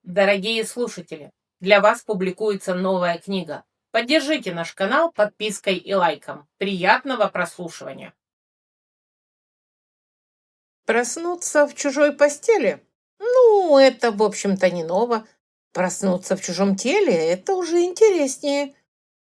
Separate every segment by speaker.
Speaker 1: Дорогие слушатели, для вас публикуется новая книга. Поддержите наш канал подпиской и лайком. Приятного прослушивания. Проснуться в чужой постели? Ну, это, в общем-то, не ново. Проснуться в чужом теле– это уже интереснее.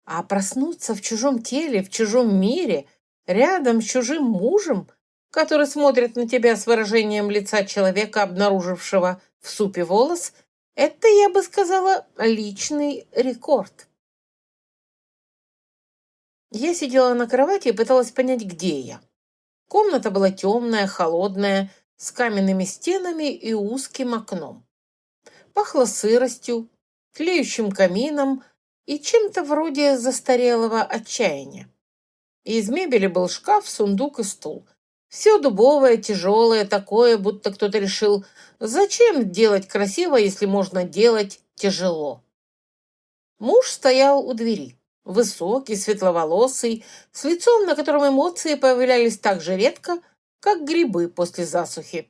Speaker 1: А проснуться в чужом теле, в чужом мире, рядом с чужим мужем, который смотрит на тебя с выражением лица человека, обнаружившего в супе волос, это, я бы сказала, личный рекорд. Я сидела на кровати и пыталась понять, где я. Комната была темная, холодная, с каменными стенами и узким окном. Пахло сыростью, тлеющим камином и чем-то вроде застарелого отчаяния. Из мебели был шкаф, сундук и стул. Все дубовое, тяжелое, такое, будто кто-то решил, зачем делать красиво, если можно делать тяжело. Муж стоял у двери. Высокий, светловолосый, с лицом, на котором эмоции появлялись так же редко, как грибы после засухи.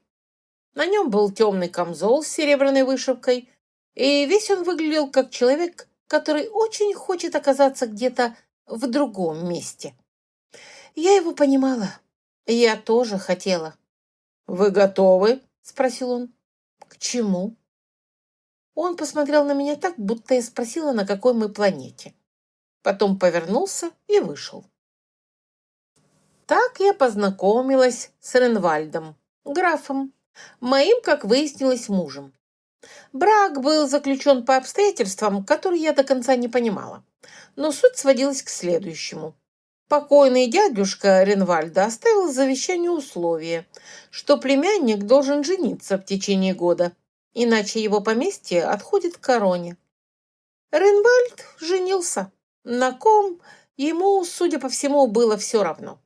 Speaker 1: На нем был темный камзол с серебряной вышивкой, и весь он выглядел как человек, который очень хочет оказаться где-то в другом месте. Я его понимала. Я тоже хотела. «Вы готовы?» — спросил он. «К чему?» Он посмотрел на меня так, будто я спросила, на какой мы планете. Потом повернулся и вышел. Так я познакомилась с Ренвальдом, графом, моим, как выяснилось, мужем. Брак был заключен по обстоятельствам, которые я до конца не понимала. Но суть сводилась к следующему. Покойный дядюшка Ренвальда оставил в завещании условие, что племянник должен жениться в течение года, иначе его поместье отходит к короне. Ренвальд женился. На ком ему, судя по всему, было все равно.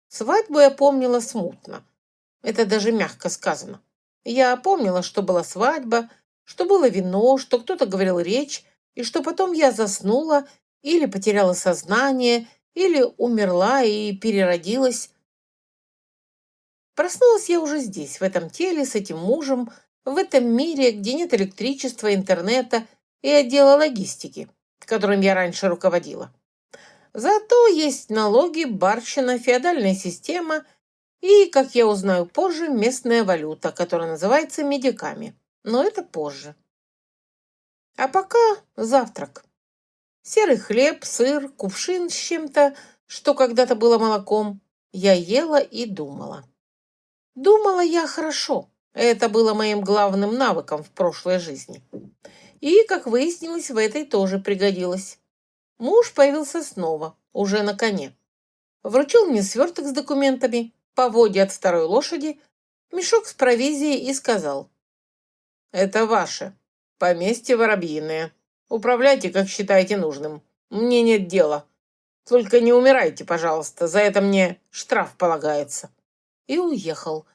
Speaker 1: Свадьбу я помнила смутно. Это даже мягко сказано. Я помнила, что была свадьба, что было вино, что кто-то говорил речь, и что потом я заснула или потеряла сознание, или умерла и переродилась. Проснулась я уже здесь, в этом теле, с этим мужем, в этом мире, где нет электричества, интернета и отдела логистики, которым я раньше руководила. Зато есть налоги, барщина, феодальная система и, как я узнаю позже, местная валюта, которая называется медиками. Но это позже. А пока завтрак. Серый хлеб, сыр, кувшин с чем-то, что когда-то было молоком. Я ела и думала. Думала я хорошо. Это было моим главным навыком в прошлой жизни. И, как выяснилось, в этой тоже пригодилось. Муж появился снова, уже на коне. Вручил мне сверток с документами, поводья от второй лошади, мешок с провизией и сказал: «Это ваше. Поместье Воробьиное. Управляйте, как считаете нужным. Мне нет дела. Только не умирайте, пожалуйста, за это мне штраф полагается». И уехал.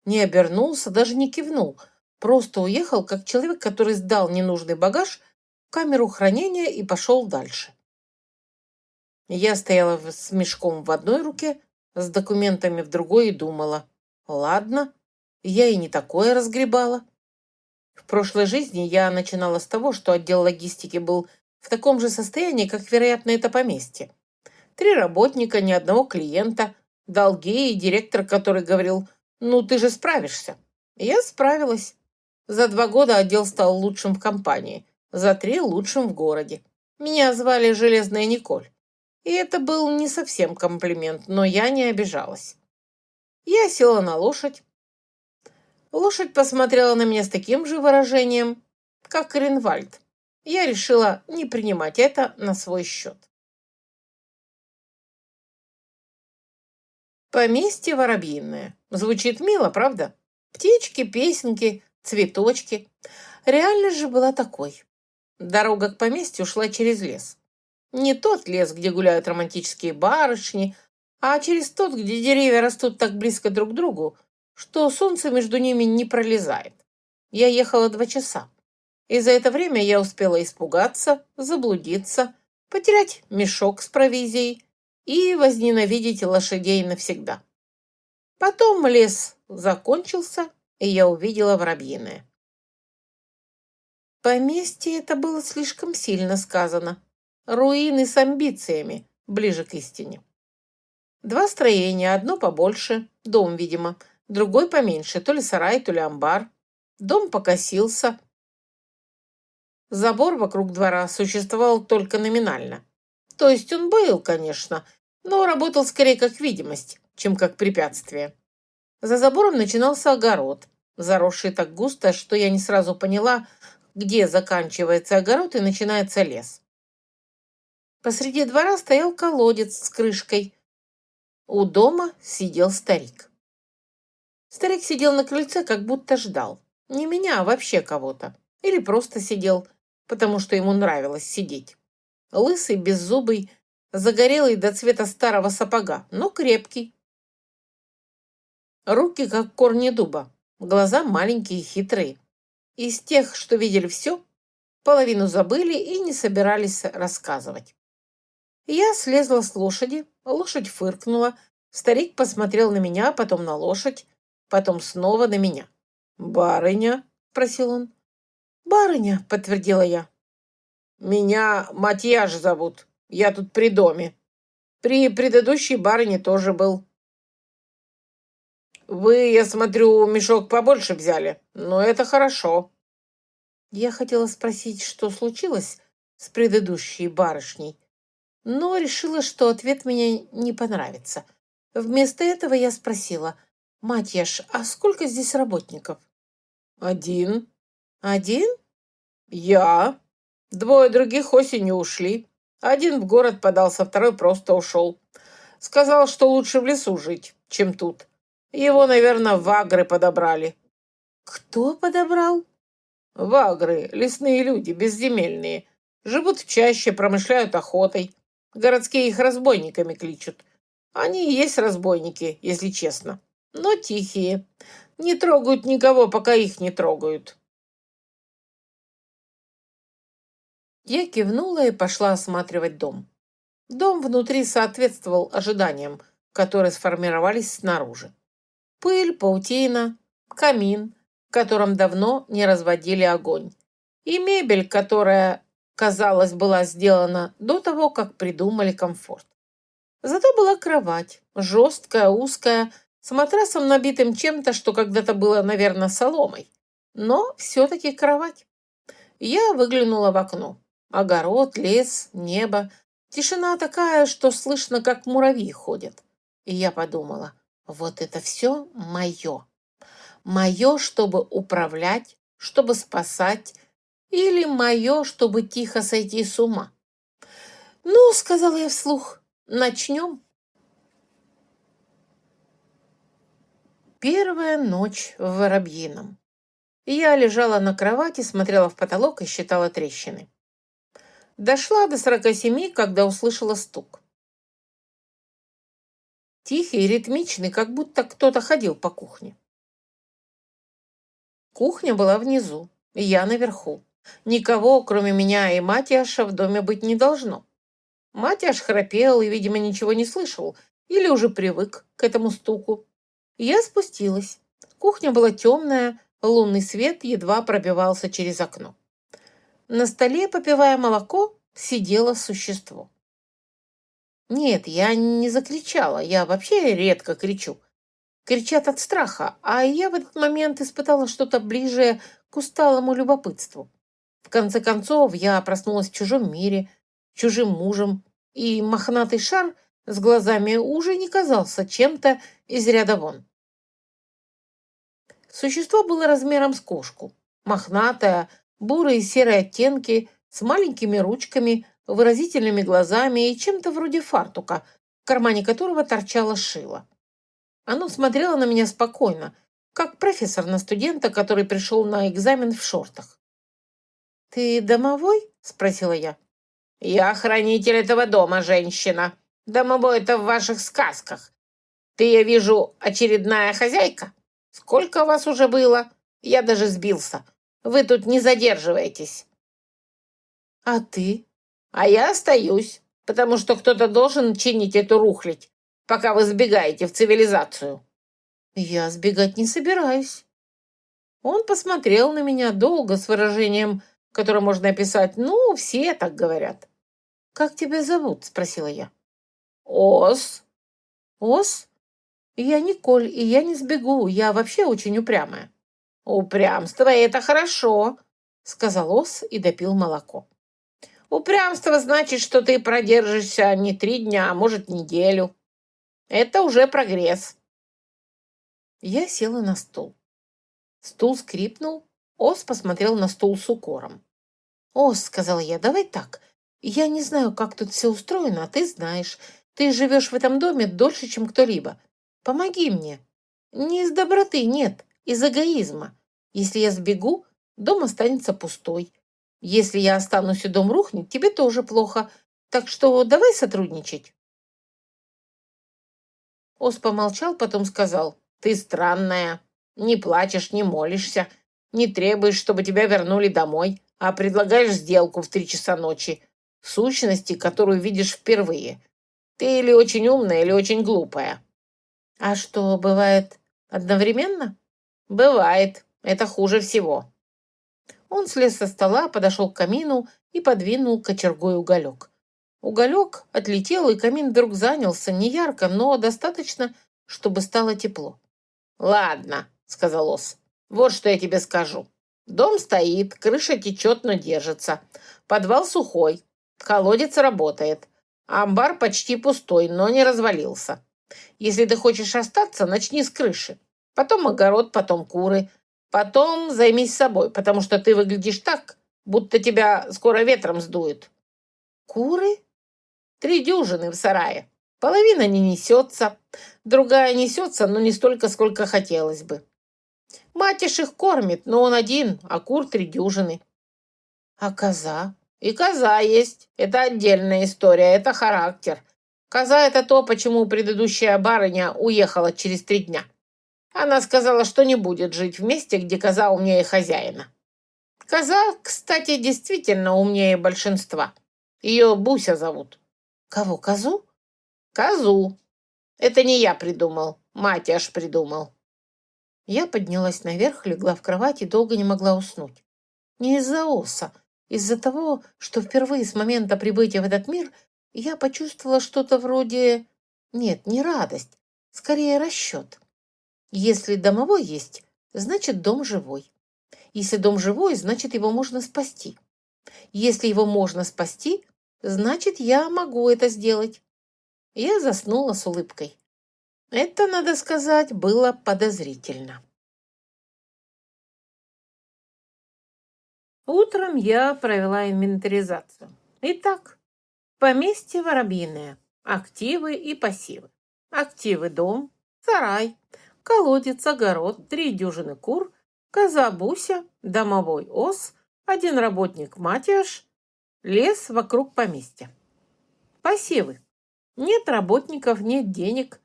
Speaker 1: Не обернулся, даже не кивнул. Просто уехал, как человек, который сдал ненужный багаж в камеру хранения и пошел дальше. Я стояла с мешком в одной руке, с документами в другой и думала: ладно, я и не такое разгребала. В прошлой жизни я начинала с того, что отдел логистики был в таком же состоянии, как, вероятно, это поместье. 3 работника, ни одного клиента, долги и директор, который говорил: «Ну, ты же справишься». Я справилась. За 2 года отдел стал лучшим в компании, за 3 лучшим в городе. Меня звали Железная Николь. И это был не совсем комплимент, но я не обижалась. Я села на лошадь. Лошадь посмотрела на меня с таким же выражением, как Ренвальд. Я решила не принимать это на свой счет. Поместье Воробьиное. Звучит мило, правда? Птички, песенки, цветочки. Реальность же была такой. Дорога к поместью шла через лес. Не тот лес, где гуляют романтические барышни, а через тот, где деревья растут так близко друг к другу, что солнце между ними не пролезает. Я ехала 2 часа, и за это время я успела испугаться, заблудиться, потерять мешок с провизией и возненавидеть лошадей навсегда. Потом лес закончился, и я увидела Воробьиное. Поместье это было слишком сильно сказано. Руины с амбициями, ближе к истине. Два строения, одно побольше, дом, видимо, другой поменьше, то ли сарай, то ли амбар. Дом покосился. Забор вокруг двора существовал только номинально. То есть он был, конечно, но работал скорее как видимость, чем как препятствие. За забором начинался огород, заросший так густо, что я не сразу поняла, где заканчивается огород и начинается лес. Посреди двора стоял колодец с крышкой. У дома сидел старик. Старик сидел на крыльце, как будто ждал. Не меня, а вообще кого-то. Или просто сидел, потому что ему нравилось сидеть. Лысый, беззубый, загорелый до цвета старого сапога, но крепкий. Руки, как корни дуба, глаза маленькие и хитрые. Из тех, что видели все, половину забыли и не собирались рассказывать. Я слезла с лошади, лошадь фыркнула, старик посмотрел на меня, потом на лошадь, потом снова на меня. «Барыня?» – спросил он. «Барыня», – подтвердила я. «Меня Матьяш зовут, я тут при доме. При предыдущей барыне тоже был». «Вы, я смотрю, мешок побольше взяли, но это хорошо». Я хотела спросить, что случилось с предыдущей барышней, но решила, что ответ мне не понравится. Вместо этого я спросила: «Матьяш, а сколько здесь работников?» «Один». «Один?» «Я. Двое других осенью ушли. Один в город подался, второй просто ушел. Сказал, что лучше в лесу жить, чем тут. Его, наверное, вагры подобрали». «Кто подобрал?» «Вагры, лесные люди, безземельные. Живут в чаще, промышляют охотой. Городские их разбойниками кличут. Они и есть разбойники, если честно. Но тихие. Не трогают никого, пока их не трогают». Я кивнула и пошла осматривать дом. Дом внутри соответствовал ожиданиям, которые сформировались снаружи. Пыль, паутина, камин, в котором давно не разводили огонь, и мебель, которая, казалось, была сделана до того, как придумали комфорт. Зато была кровать, жесткая, узкая, с матрасом, набитым чем-то, что когда-то было, наверное, соломой. Но все-таки кровать. Я выглянула в окно. Огород, лес, небо. Тишина такая, что слышно, как муравьи ходят. И я подумала, вот это все мое. Мое, чтобы управлять, чтобы спасать, или мое, чтобы тихо сойти с ума. «Ну, — сказала я вслух, — начнем». Первая ночь в Воробьином. Я лежала на кровати, смотрела в потолок и считала трещины. Дошла до 47, когда услышала стук. Тихий и ритмичный, как будто кто-то ходил по кухне. Кухня была внизу, я наверху. Никого, кроме меня и Матиаша, в доме быть не должно. Матиаш храпел и, видимо, ничего не слышал, или уже привык к этому стуку. Я спустилась. Кухня была темная, лунный свет едва пробивался через окно. На столе, попивая молоко, сидело существо. Нет, я не закричала, я вообще редко кричу. Кричат от страха, а я в этот момент испытала что-то ближе к усталому любопытству. В конце концов, я проснулась в чужом мире, чужим мужем, и мохнатый шар с глазами уже не казался чем-то из ряда вон. Существо было размером с кошку, мохнатое, бурые и серые оттенки, с маленькими ручками, выразительными глазами и чем-то вроде фартука, в кармане которого торчало шило. Оно смотрело на меня спокойно, как профессор на студента, который пришел на экзамен в шортах. «Ты домовой?» – спросила я. «Я хранитель этого дома, женщина. Домовой это в ваших сказках. Ты, я вижу, очередная хозяйка? Сколько вас уже было? Я даже сбился. Вы тут не задерживаетесь». «А ты?» «А я остаюсь, потому что кто-то должен чинить эту рухлядь, пока вы сбегаете в цивилизацию». «Я сбегать не собираюсь». Он посмотрел на меня долго с выражением которое можно описать, ну, все так говорят. «Как тебя зовут?» — спросила я. «Ос». «Ос? Я Николь, и я не сбегу, я вообще очень упрямая». «Упрямство — это хорошо», — сказал Ос и допил молоко. «Упрямство значит, что ты продержишься не 3 дня, а может, неделю. Это уже прогресс». Я села на стул. Стул скрипнул. Ос посмотрел на стул с укором. «Ос», — сказала я, — «давай так. Я не знаю, как тут все устроено, а ты знаешь. Ты живешь в этом доме дольше, чем кто-либо. Помоги мне. Не из доброты, нет, из эгоизма. Если я сбегу, дом останется пустой. Если я останусь и дом рухнет, тебе тоже плохо. Так что давай сотрудничать». Ос помолчал, потом сказал: «Ты странная. Не плачешь, не молишься, не требуешь, чтобы тебя вернули домой, а предлагаешь сделку в 3 часа ночи. Сущности, которую видишь впервые. Ты или очень умная, или очень глупая». «А что, бывает одновременно?» «Бывает. Это хуже всего». Он слез со стола, подошел к камину и подвинул кочергой уголек. Уголек отлетел, и камин вдруг занялся, не ярко, но достаточно, чтобы стало тепло. «Ладно», — сказал Ос, — «вот что я тебе скажу. Дом стоит, крыша течет, но держится. Подвал сухой, колодец работает. Амбар почти пустой, но не развалился. Если ты хочешь остаться, начни с крыши. Потом огород, потом куры. Потом займись собой, потому что ты выглядишь так, будто тебя скоро ветром сдует». «Куры?» «3 дюжины в сарае. Половина не несется, другая несется, но не столько, сколько хотелось бы. Матиш их кормит, но он один, а кур 3 дюжины». «А коза?» «И коза есть. Это отдельная история, это характер. Коза — это то, почему предыдущая барыня уехала через 3 дня. Она сказала, что не будет жить в месте, где коза умнее хозяина. Коза, кстати, действительно умнее большинства. Ее Буся зовут». «Кого, козу?» «Козу. Это не я придумал, Матяш придумал».
Speaker 2: Я поднялась наверх, легла в кровать и долго не могла уснуть. Не из-за Оса, из-за того, что впервые с момента прибытия в этот мир я почувствовала что-то вроде... Нет, не радость, скорее расчет. Если домовой есть, значит дом живой. Если дом живой, значит его можно спасти. Если его можно спасти, значит я могу это сделать. Я заснула с улыбкой. Это, надо сказать, было подозрительно. Утром я провела инвентаризацию. Итак, поместье Воробьиное. Активы и пассивы. Активы — дом, сарай, колодец, огород, 3 дюжины кур, коза Буся, домовой Ос, 1 работник Матиаш, лес вокруг поместья. Пассивы. Нет работников, нет денег,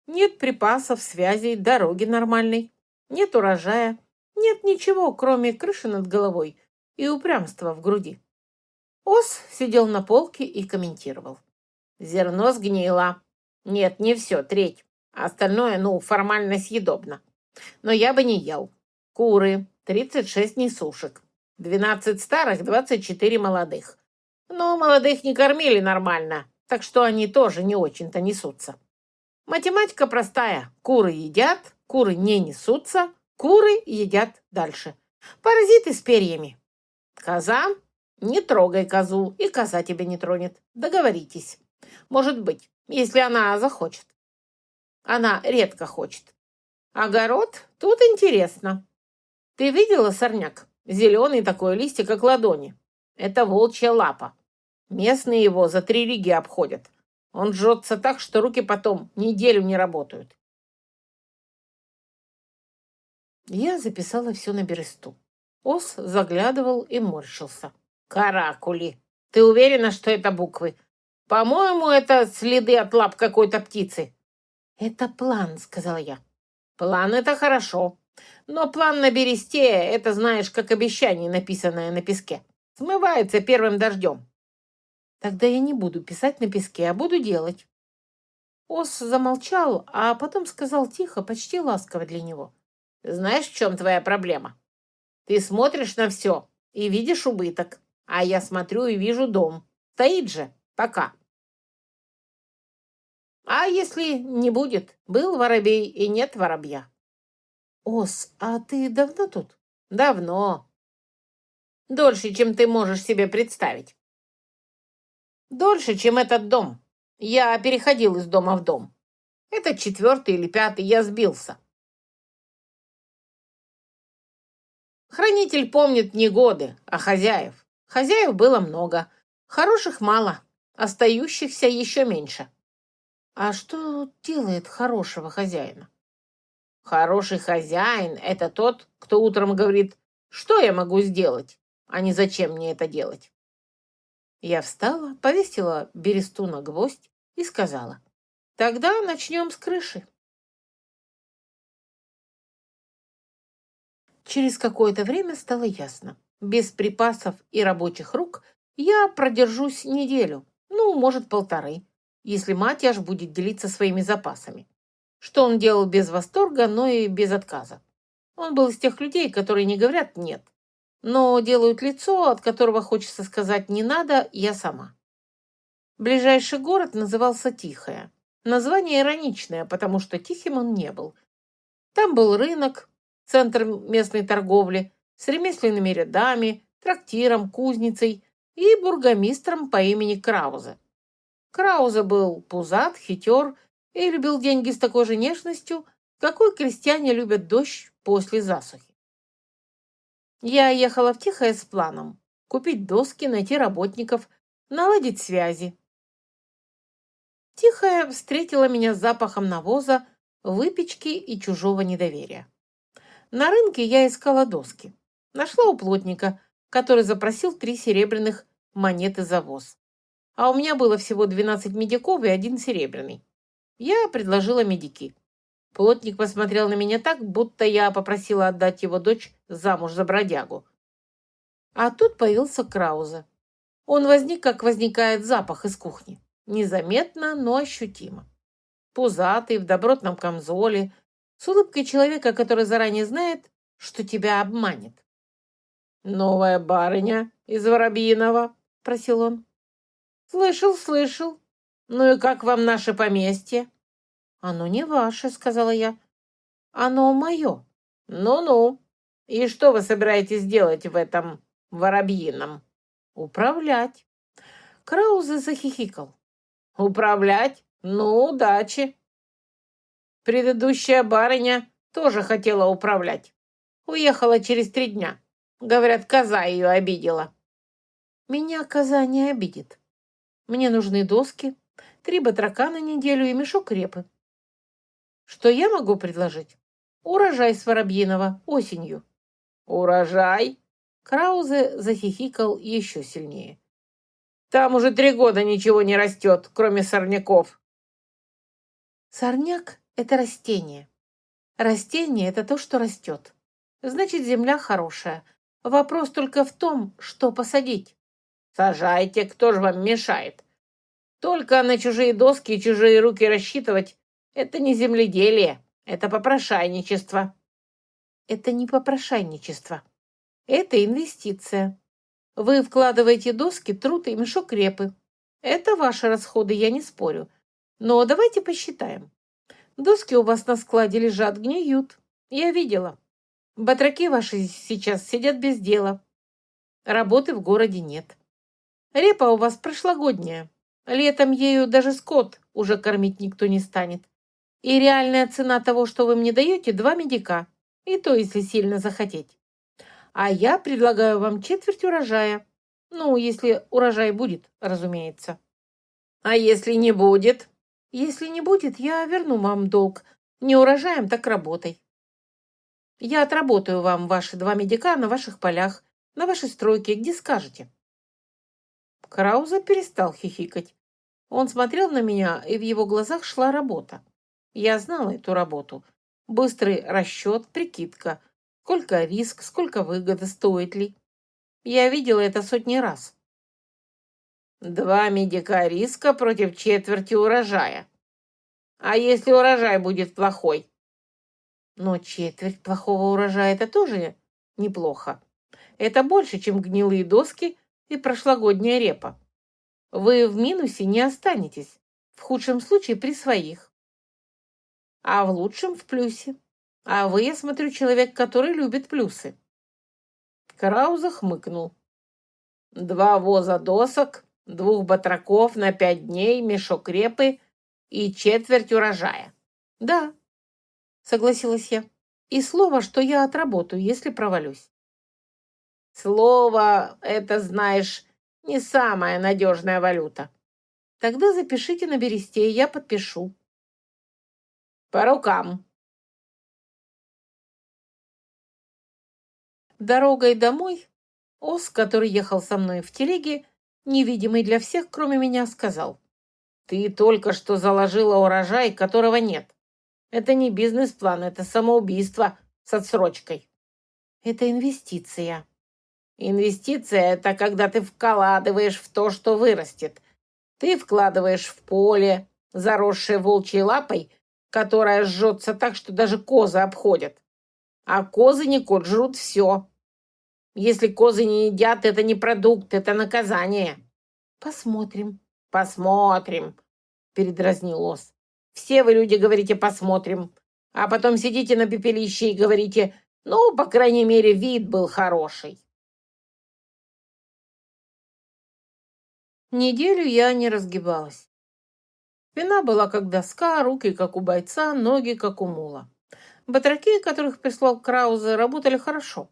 Speaker 2: нет припасов, связей, дороги нормальной, нет урожая, нет ничего, кроме крыши над головой и упрямства в груди. Ос сидел на полке и комментировал. «Зерно сгнило. Нет, не все, треть. Остальное, формально съедобно. Но я бы не ел. Куры, 36 несушек. 12 старых, 24 молодых. Но молодых не кормили нормально, так что они тоже не очень-то несутся. Математика простая. Куры едят, куры не несутся, куры едят дальше. Паразиты с перьями. Коза? Не трогай козу, и коза тебя не тронет. Договоритесь. Может быть, если она захочет. Она редко хочет. Огород? Тут интересно. Ты видела сорняк? Зеленый такой, листья как ладони. Это волчья лапа. Местные его за 3 лиги обходят. Он жжется так, что руки потом неделю не работают. Я записала все на бересту. Ос заглядывал и морщился. «Каракули. Ты уверена, что это буквы? По-моему, это следы от лап какой-то птицы». «Это план», — сказала я. «План — это хорошо. Но план на бересте — это, знаешь, как обещание, написанное на песке. Смывается первым дождем». «Тогда я не буду писать на песке, а буду делать». Ос замолчал, а потом сказал тихо, почти ласково для него. «Знаешь, в чем твоя проблема? Ты смотришь на все и видишь убыток. А я смотрю и вижу дом. Стоит же. Пока. А если не будет? Был воробей и нет воробья. Ос, а ты давно тут? Давно. Дольше, чем ты можешь себе представить. Дольше, чем этот дом. Я переходил из дома в дом. Это 4-й или 5-й, я сбился. Хранитель помнит не годы, а хозяев. Хозяев было много, хороших мало, остающихся еще меньше. А что делает хорошего хозяина? Хороший хозяин – это тот, кто утром говорит, что я могу сделать, а не зачем мне это делать. Я встала, повесила бересту на гвоздь и сказала, тогда начнем с крыши. Через какое-то время стало ясно. Без припасов и рабочих рук я продержусь неделю, ну, может, 1,5, если Матяш будет делиться своими запасами. Что он делал без восторга, но и без отказа. Он был из тех людей, которые не говорят «нет», но делают лицо, от которого хочется сказать «не надо, я сама». Ближайший город назывался Тихая. Название ироничное, потому что тихим он не был. Там был рынок, центр местной торговли, с ремесленными рядами, трактиром, кузницей и бургомистром по имени Краузе. Краузе был пузат, хитер и любил деньги с такой же нежностью, какой крестьяне любят дождь после засухи. Я ехала в Тихое с планом купить доски, найти работников, наладить связи. Тихая встретила меня с запахом навоза, выпечки и чужого недоверия. На рынке я искала доски. Нашла у плотника, который запросил 3 серебряных монеты за воз. А у меня было всего 12 медиков и 1 серебряный. Я предложила медики. Плотник посмотрел на меня так, будто я попросила отдать его дочь замуж за бродягу. А тут появился Краузе. Он возник, как возникает запах из кухни. Незаметно, но ощутимо. Пузатый, в добротном камзоле, с улыбкой человека, который заранее знает, что тебя обманет. «Новая барыня из Воробьиного?» – просил он. «Слышал, слышал. Ну и как вам наше поместье?» «Оно не ваше», – сказала я. «Оно мое». «Ну-ну. И что вы собираетесь делать в этом Воробьином?» «Управлять». Краузе захихикал. «Управлять? Ну, удачи!» Предыдущая барыня тоже хотела управлять. Уехала через 3 дня. Говорят, коза ее обидела. Меня коза не обидит. Мне нужны доски, 3 батрака на неделю и мешок репы. Что я могу предложить? Урожай с Воробьиного осенью. Урожай? Краузе захихикал еще сильнее. Там уже 3 года ничего не растет, кроме сорняков. Сорняк – это растение. Растение – это то, что растет. Значит, земля хорошая. Вопрос только в том, что посадить. Сажайте, кто же вам мешает? Только на чужие доски и чужие руки рассчитывать – это не земледелие, это попрошайничество. Это не попрошайничество. Это инвестиция. Вы вкладываете доски, труд и мешок репы. Это ваши расходы, я не спорю. Но давайте посчитаем. Доски у вас на складе лежат, гниют. Я видела. Батраки ваши сейчас сидят без дела. Работы в городе нет. Репа у вас прошлогодняя. Летом ею даже скот уже кормить никто не станет. И реальная цена того, что вы мне даете, 2 медика. И то, если сильно захотеть. А я предлагаю вам 1/4 урожая. Ну, если урожай будет, разумеется. А если не будет? Если не будет, я верну вам долг. Не урожаем, так работой. Я отработаю вам ваши 2 медика на ваших полях, на вашей стройке, где скажете. Крауза перестал хихикать. Он смотрел на меня, и в его глазах шла работа. Я знала эту работу. Быстрый расчет, прикидка. Сколько риск, сколько выгода, стоит ли. Я видела это сотни раз. 2 медика риска против 1/4 урожая. А если урожай будет плохой? Но 1/4 плохого урожая – это тоже неплохо. Это больше, чем гнилые доски и прошлогодняя репа. Вы в минусе не останетесь, в худшем случае при своих, а в лучшем в плюсе. А вы, я смотрю, человек, который любит плюсы. Крауза хмыкнул. 2 воза досок, 2 батраков на 5 дней, мешок репы и четверть урожая. Да, согласилась я. И слово, что я отработаю, если провалюсь. Слово, это, знаешь, не самая надежная валюта. Тогда запишите на бересте, я подпишу. По рукам. Дорогой домой Ос, который ехал со мной в телеге, невидимый для всех, кроме меня, сказал: «Ты только что заложила урожай, которого нет. Это не бизнес-план, это самоубийство с отсрочкой». «Это инвестиция». «Инвестиция — это когда ты вкладываешь в то, что вырастет. Ты вкладываешь в поле, заросшее волчьей лапой, которая жжется так, что даже козы обходят. А козы, Николь, жрут все. Если козы не едят, это не продукт, это наказание». «Посмотрим». «Посмотрим», — передразнил Ос. «Все вы, люди, говорите «посмотрим», а потом сидите на пепелище и говорите: ну, по крайней мере, вид был хороший».
Speaker 1: Неделю я не разгибалась. Спина была как доска, руки как у бойца, ноги как у мула. Батраки, которых прислал Краузе, работали хорошо,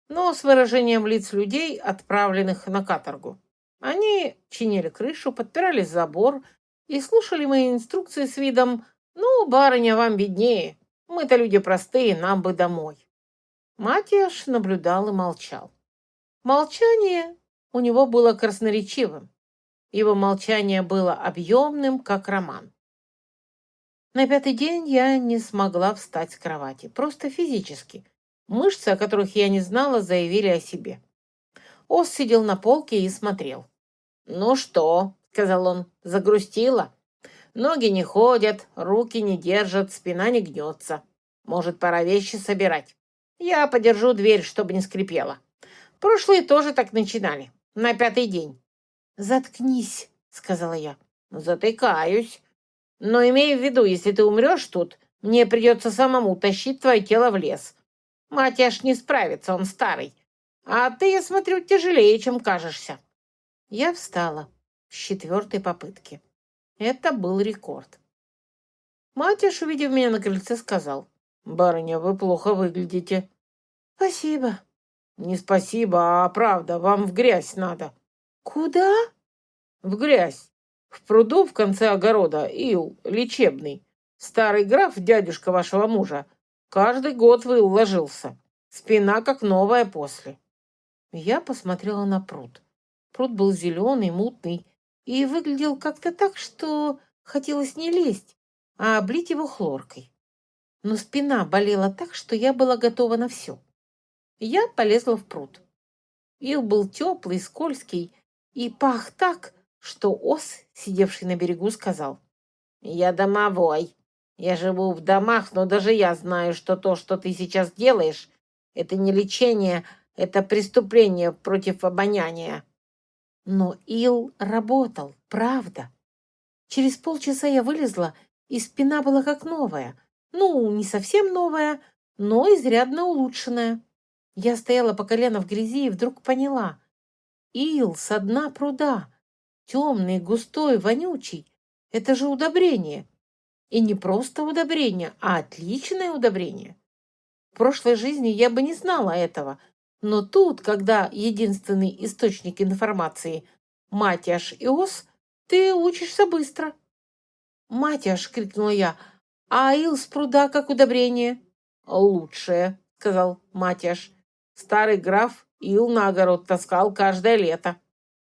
Speaker 1: но с выражением лиц людей, отправленных на каторгу. Они чинили крышу, подпирали забор и слушали мои инструкции с видом: «Ну, барыня, вам виднее. Мы-то люди простые, нам бы домой». Матиаш наблюдал и молчал. Молчание у него было красноречивым. Его молчание было объемным, как роман. На 5-й день я не смогла встать с кровати, просто физически. Мышцы, о которых я не знала, заявили о себе. Ос сидел на полке и смотрел. «Ну что?» — сказал он. «Загрустила? Ноги не ходят, руки не держат, спина не гнется. Может, пора вещи собирать? Я подержу дверь, чтобы не скрипела. Прошлые тоже так начинали. На 5-й день». «Заткнись», — сказала я. «Затыкаюсь. Но имей в виду, если ты умрешь тут, мне придется самому тащить твое тело в лес. Матяш не справится, он старый. А ты, я смотрю, тяжелее, чем кажешься». Я встала с 4-й попытки. Это был рекорд. Матяш, увидев меня на крыльце, сказал: «Барыня, вы плохо выглядите». «Спасибо». «Не спасибо, а правда, вам в грязь надо». «Куда?» «В грязь. В пруду в конце огорода ил лечебный. Старый граф, дядюшка вашего мужа, каждый год в ил ложился. Спина как новая после». Я посмотрела на пруд. Пруд был зеленый, мутный и выглядел как-то так, что хотелось не лезть, а облить его хлоркой. Но спина болела так, что я была готова на все. Я полезла в пруд. Ил был теплый, скользкий и пах так, что Ос, сидевший на берегу, сказал: «Я домовой. Я живу в домах, но даже я знаю, что то, что ты сейчас делаешь, это не лечение, это преступление против обоняния». Но ил работал, правда. Через полчаса я вылезла, и спина была как новая. Ну, не совсем новая, но изрядно улучшенная. Я стояла по колено в грязи и вдруг поняла. Ил со дна пруда, темный, густой, вонючий. Это же удобрение. И не просто удобрение, а отличное удобрение. В прошлой жизни я бы не знала этого, но тут, когда единственный источник информации — Матяш и Ос, ты учишься быстро. «Матяш!» — крикнула я. «А ил с пруда как удобрение?» «Лучшее», — сказал Матяш. «Старый граф ил на огород таскал каждое лето.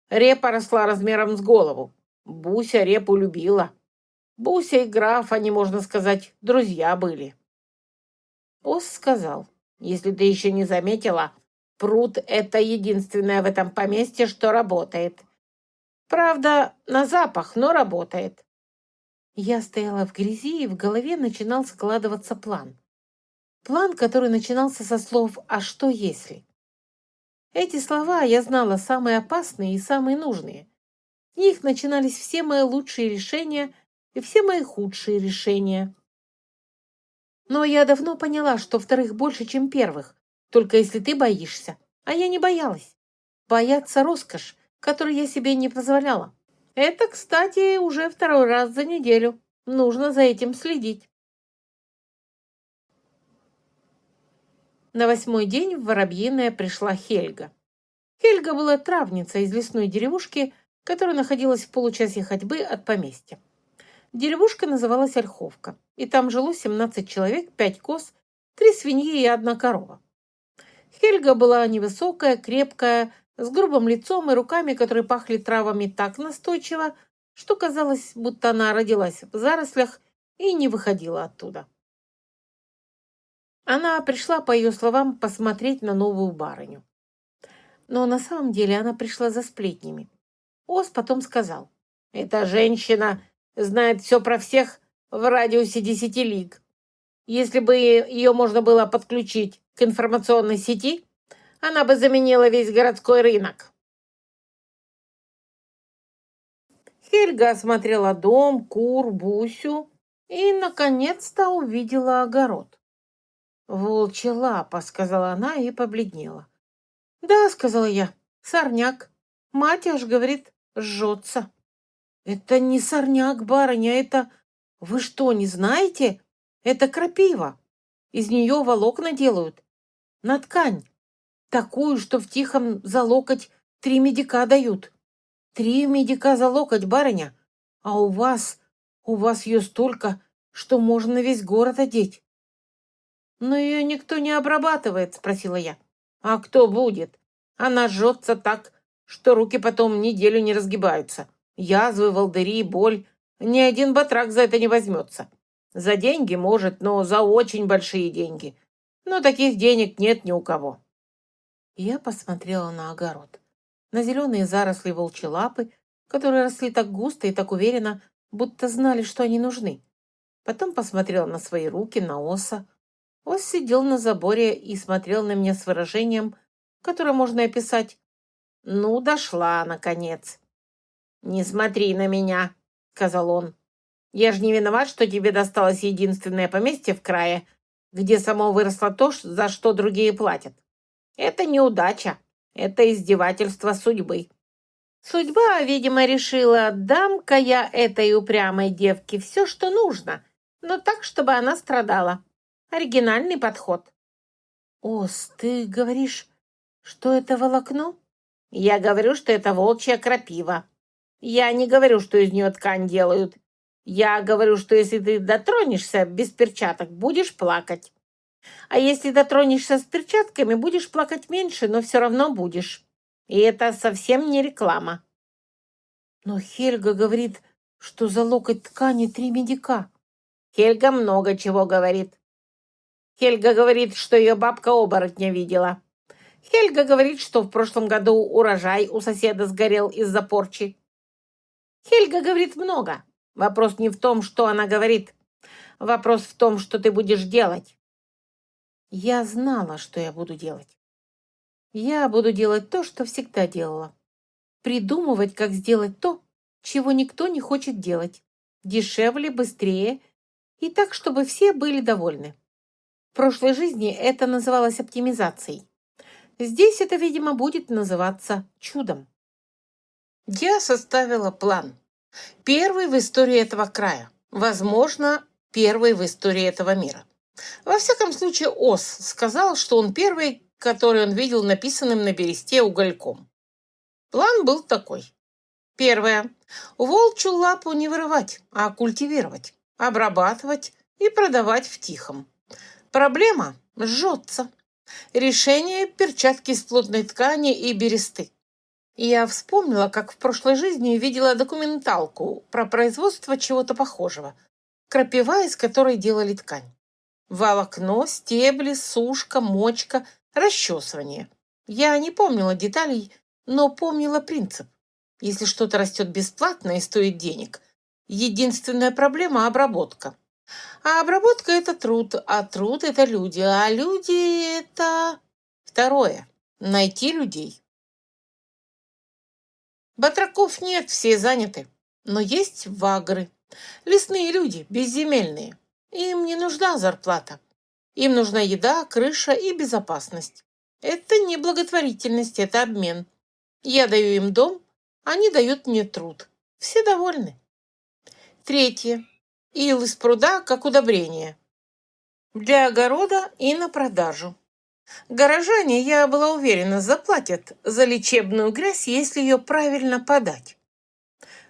Speaker 1: Репа росла размером с голову. Буся репу любила. Буся и граф, они, можно сказать, друзья были». Ос сказал: «Если ты еще не заметила, пруд — это единственное в этом поместье, что работает. Правда, на запах, но работает». Я стояла в грязи, и в голове начинал складываться план. План, который начинался со слов «а что если?».
Speaker 2: Эти слова я знала самые опасные и самые нужные. С них начинались все мои лучшие решения и все мои худшие решения. Но я давно поняла, что вторых больше, чем первых, только если ты боишься. А я не боялась. Бояться роскошь, которую я себе не позволяла. Это, кстати, уже второй раз за неделю. Нужно за этим следить. На 8-й день в Воробьиное пришла Хельга. Хельга была травницей из лесной деревушки, которая находилась в получасе ходьбы от поместья. Деревушка называлась Ольховка, и там жило 17 человек, 5 коз, 3 свиньи и 1 корова. Хельга была невысокая, крепкая, с грубым лицом и руками, которые пахли травами так настойчиво, что казалось, будто она родилась в зарослях и не выходила оттуда. Она пришла, по ее словам, посмотреть на новую барыню. Но на самом деле она пришла за сплетнями. Ос потом сказал: «Эта женщина знает все про всех в радиусе 10 лиг. Если бы ее можно было подключить к информационной сети, она бы заменила весь городской рынок». Хельга осмотрела дом, кур, Бусю и, наконец-то, увидела огород. «Волчья лапа», — сказала она и побледнела. «Да», — сказала я, — «сорняк. Мать аж говорит, жжется». «Это не сорняк, барыня, это... Вы что, не знаете? Это крапива. Из нее волокна делают. На ткань. Такую, что в Тихом за локоть 3 медика дают. 3 медика за локоть, барыня. А у вас ее столько, что можно на весь город одеть». «Но ее никто не обрабатывает», — спросила я. «А кто будет? Она жжется так, что руки потом неделю не разгибаются. Язвы, волдыри, боль. Ни один батрак за это не возьмется. За деньги, может, но за очень большие деньги. Но таких денег нет ни у кого». Я посмотрела на огород, на зеленые заросли волчьей лапы, которые росли так густо и так уверенно, будто знали, что они нужны. Потом посмотрела на свои руки, на Оса. Ос сидел на заборе и смотрел на меня с выражением, которое можно описать: «Ну, дошла, наконец». «Не смотри на меня», — сказал он. «Я же не виноват, что тебе досталось единственное поместье в крае, где само выросло то, за что другие платят. Это неудача, это издевательство судьбы. Судьба, видимо, решила, дам-ка я этой упрямой девке все, что нужно, но так, чтобы она страдала. Оригинальный подход». «Ос, ты говоришь, что это волокно?» «Я говорю, что это волчья крапива. Я не говорю, что из нее ткань делают. Я говорю, что если ты дотронешься без перчаток, будешь плакать. А если дотронешься с перчатками, будешь плакать меньше, но все равно будешь. И это совсем не реклама». «Но Хельга говорит, что за локоть ткани 3 медика». «Хельга много чего говорит. Хельга говорит, что ее бабка оборотня видела. Хельга говорит, что в прошлом году урожай у соседа сгорел из-за порчи. Хельга говорит много. Вопрос не в том, что она говорит. Вопрос в том, что ты будешь делать». Я знала, что я буду делать. Я буду делать то, что всегда делала. Придумывать, как сделать то, чего никто не хочет делать. Дешевле, быстрее и так, чтобы все были довольны. В прошлой жизни это называлось оптимизацией. Здесь это, видимо, будет называться чудом. Я составила план. Первый в истории этого края. Возможно, первый в истории этого мира. Во всяком случае, Ос сказал, что он первый, который он видел написанным на бересте угольком. План был такой. Первое. Волчью лапу не вырывать, а культивировать, обрабатывать и продавать в Тихом. Проблема жжется. Решение — перчатки из плотной ткани и бересты. Я вспомнила, как в прошлой жизни видела документалку про производство чего-то похожего. Крапива, из которой делали ткань. Волокно, стебли, сушка, мочка, расчесывание. Я не помнила деталей, но помнила принцип. Если что-то растет бесплатно и стоит денег, единственная проблема — обработка. А обработка — это труд, а труд — это люди, а люди — это... Второе.
Speaker 1: найти людей. Батраков нет, все заняты. Но есть вагры, лесные люди, безземельные. Им не нужна зарплата. Им нужна еда, крыша и безопасность. Это не благотворительность, это обмен. Я даю им дом, они дают мне труд. Все довольны. Третье. Ил из пруда как удобрение. Для огорода и на продажу. Горожане, я была уверена, заплатят за лечебную грязь, если ее правильно подать.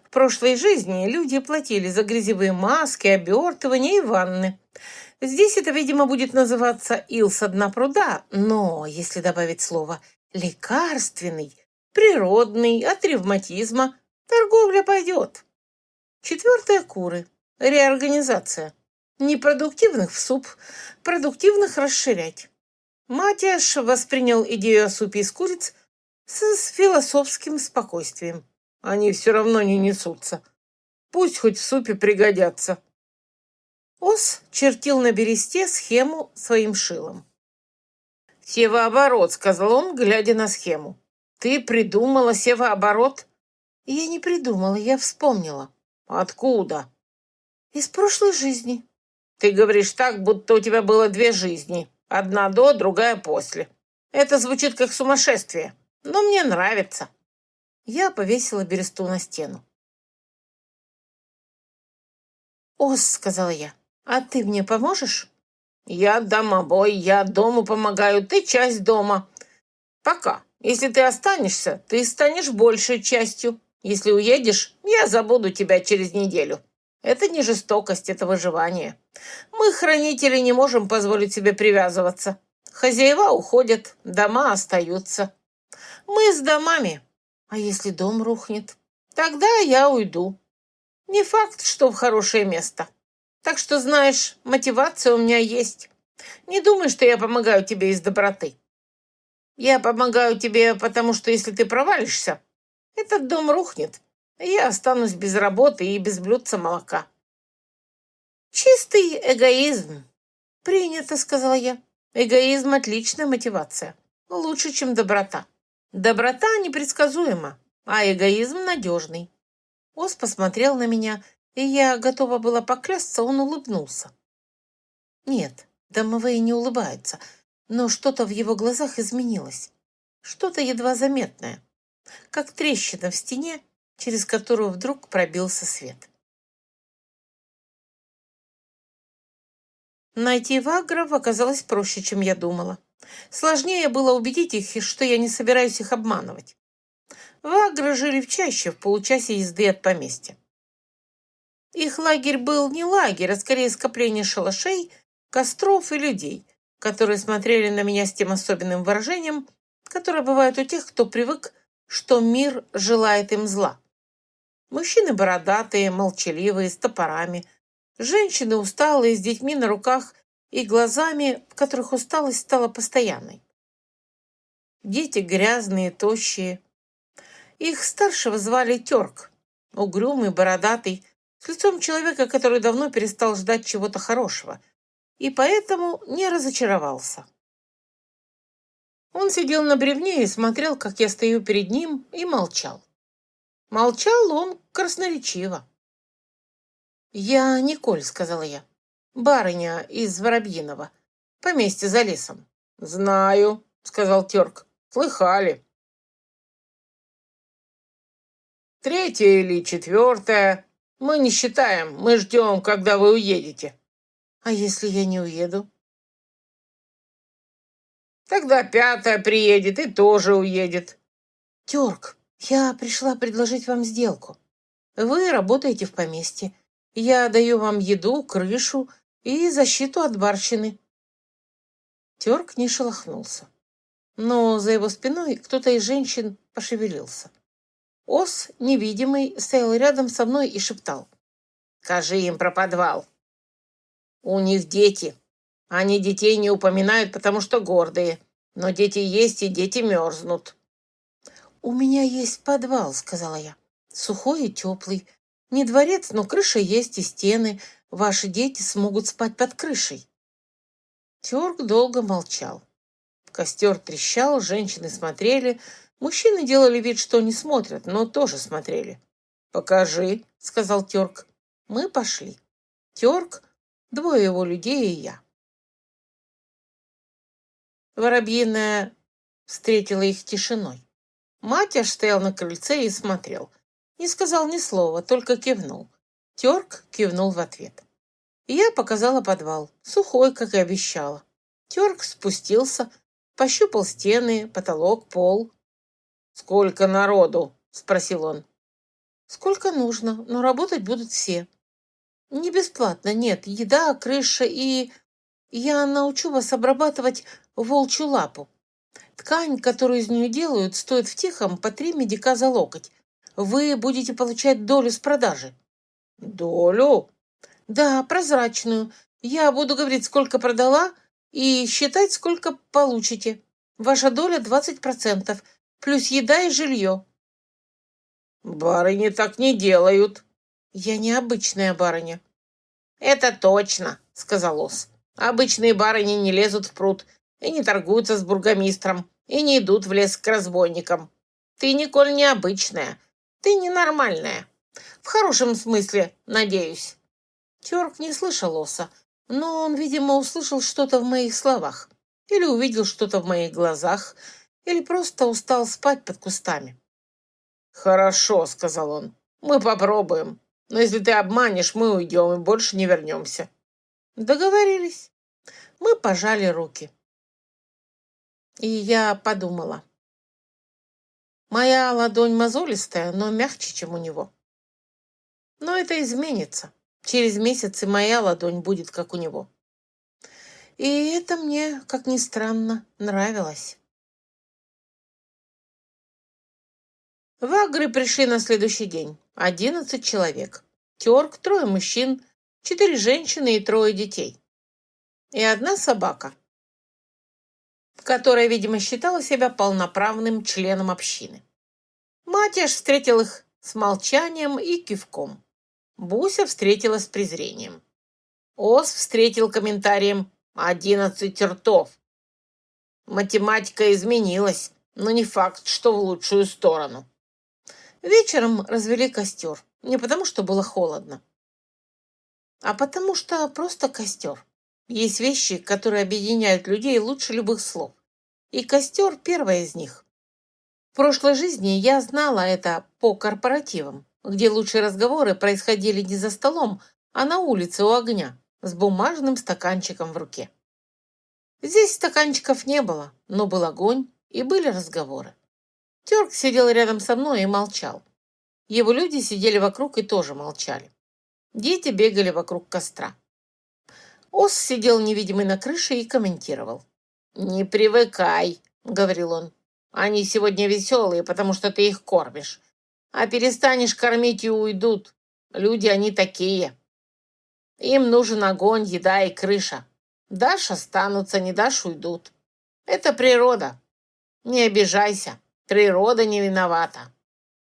Speaker 1: В прошлой жизни люди платили за грязевые маски, обертывания и ванны. Здесь это, видимо, будет называться ил со дна пруда, но если добавить слово «лекарственный», «природный», «от ревматизма», торговля пойдет. Четвертое – куры. Реорганизация. Непродуктивных в суп, продуктивных расширять. Матяш воспринял идею о супе из куриц с философским спокойствием. Они все равно не несутся. Пусть хоть в супе пригодятся. Ос чертил на бересте схему своим шилом. «Севооборот», — сказал он, глядя на схему. «Ты придумала севооборот?» «Я не придумала, я вспомнила». «Откуда?» «Из прошлой жизни». «Ты говоришь так, будто у тебя было две жизни. Одна до, другая после. Это звучит как сумасшествие, но мне нравится». Я повесила бересту на стену. «Ос», — сказала я, — «а ты мне поможешь?» «Я домобой, я дому помогаю, ты часть дома. Пока. Если ты останешься, ты станешь большей частью. Если уедешь, я забуду тебя через неделю. Это не жестокость, это выживание. Мы, хранители, не можем позволить себе привязываться. Хозяева уходят, дома остаются. Мы с домами. А если дом рухнет? Тогда я уйду. Не факт, что в хорошее место. Так что, знаешь, мотивация у меня есть. Не думай, что я помогаю тебе из доброты. Я помогаю тебе, потому что если ты провалишься, этот дом рухнет, и я останусь без работы и без блюдца молока. Чистый эгоизм. Принято, сказала я. Эгоизм – отличная мотивация. Лучше, чем доброта. Доброта непредсказуема, а эгоизм надежный. Ос посмотрел на меня, и я готова была поклясться, он улыбнулся. Нет, домовые не улыбаются, но что-то в его глазах изменилось. Что-то едва заметное, как трещина в стене, через которую вдруг пробился свет. Найти вагров оказалось проще, чем я думала. Сложнее было убедить их, что я не собираюсь их обманывать. Вагры жили в чаще, в получасе езды от поместья. Их лагерь был не лагерь, а скорее скопление шалашей, костров и людей, которые смотрели на меня с тем особенным выражением, которое бывает у тех, кто привык, что мир желает им зла. Мужчины бородатые, молчаливые, с топорами, женщины усталые, с детьми на руках и глазами, в которых усталость стала постоянной. Дети грязные, тощие. Их старшего звали Терк, угрюмый, бородатый, с лицом человека, который давно перестал ждать чего-то хорошего, и поэтому не разочаровался. Он сидел на бревне и смотрел, как я стою перед ним, и молчал. Молчал он красноречиво. «Я Николь», — сказала я, — «барыня из Воробьиного, поместье за лесом». «Знаю», — сказал Терк, — «слыхали». «Третья или четвертая? Мы не считаем, мы ждем, когда вы уедете». «А если я не уеду?» «Тогда пятая приедет и тоже уедет». «Терк, я пришла предложить вам сделку. Вы работаете в поместье. Я даю вам еду, крышу и защиту от барщины». Терк не шелохнулся, но за его спиной кто-то из женщин пошевелился. Ос, невидимый, стоял рядом со мной и шептал: «Скажи им про подвал. У них дети. Они детей не упоминают, потому что гордые. Но дети есть, и дети мерзнут». «У меня есть подвал», — сказала я. «Сухой и теплый. Не дворец, но крыша есть и стены. Ваши дети смогут спать под крышей». Тёрк долго молчал. Костер трещал, женщины смотрели, мужчины делали вид, что не смотрят, но тоже смотрели. «Покажи», — сказал Терк. Мы пошли. Терк, двое его людей и я. Воробьиная встретила их тишиной. Матяш стоял на крыльце и смотрел. Не сказал ни слова, только кивнул. Терк кивнул в ответ. Я показала подвал, сухой, как и обещала. Терк спустился, пощупал стены, потолок, пол. «Сколько народу?» — спросил он. «Сколько нужно, но работать будут все. Не бесплатно, нет, еда, крыша и... Я научу вас обрабатывать волчью лапу. Ткань, которую из нее делают, стоит в Тихом по 3 медика за локоть. Вы будете получать долю с продажи». «Долю?» «Да, прозрачную. Я буду говорить, сколько продала, и считать, сколько получите. Ваша доля 20%, плюс еда и жилье».
Speaker 2: «Барыни так не делают».
Speaker 1: «Я не обычная барыня».
Speaker 2: «Это точно», — сказал Ос. «Обычные барыни не лезут в пруд и не торгуются с бургомистром, и не идут в лес к разбойникам. Ты, Николь, необычная. Ты ненормальная. В хорошем смысле, надеюсь».
Speaker 1: Терк не слышал Оса, но он, видимо, услышал что-то в моих словах, или увидел что-то в моих глазах, или просто устал спать под кустами.
Speaker 2: «Хорошо», — сказал он. «Мы попробуем. Но если ты обманешь, мы уйдем и больше не вернемся».
Speaker 1: Договорились. Мы пожали руки. И я подумала. Моя ладонь мозолистая, но мягче, чем у него. Но это изменится. Через месяц и моя ладонь будет, как у него. И это мне, как ни странно, нравилось. В Агры пришли на следующий день. 11 человек. Терк, 3 мужчин, 4 женщины и 3 детей. И 1 собака, которая, видимо, считала себя полноправным членом общины. Матяш встретил их с молчанием и кивком. Буся встретила с презрением. Ос встретил комментарием 11 ртов. Математика изменилась, но не факт, что в лучшую сторону. Вечером развели костер. Не потому, что было холодно, а потому, что просто костер. Есть вещи, которые объединяют людей лучше любых слов. И костер – первая из них. В прошлой жизни я знала это по корпоративам, где лучшие разговоры происходили не за столом, а на улице у огня, с бумажным стаканчиком в руке. Здесь стаканчиков не было, но был огонь и были разговоры. Терк сидел рядом со мной и молчал. Его люди сидели вокруг и тоже молчали. Дети бегали вокруг костра. Ос сидел невидимый на крыше и комментировал. «Не привыкай», — говорил он. «Они сегодня веселые, потому что ты их кормишь. А перестанешь кормить и уйдут. Люди они такие. Им нужен огонь, еда и крыша. Дашь — останутся, не дашь — уйдут. Это природа. Не обижайся, природа не виновата.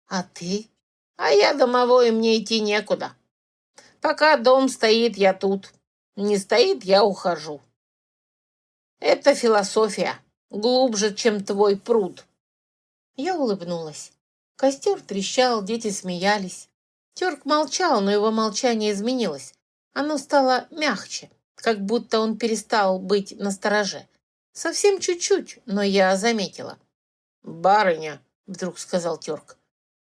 Speaker 1: А ты? А я домовой, и мне идти некуда. Пока дом стоит, я тут. Не стоит, я ухожу. Это философия, глубже, чем твой пруд». Я улыбнулась. Костер трещал, дети смеялись. Терк молчал, но его молчание изменилось. Оно стало мягче, как будто он перестал быть настороже. Совсем чуть-чуть, но я заметила. «Барыня», — вдруг сказал Терк.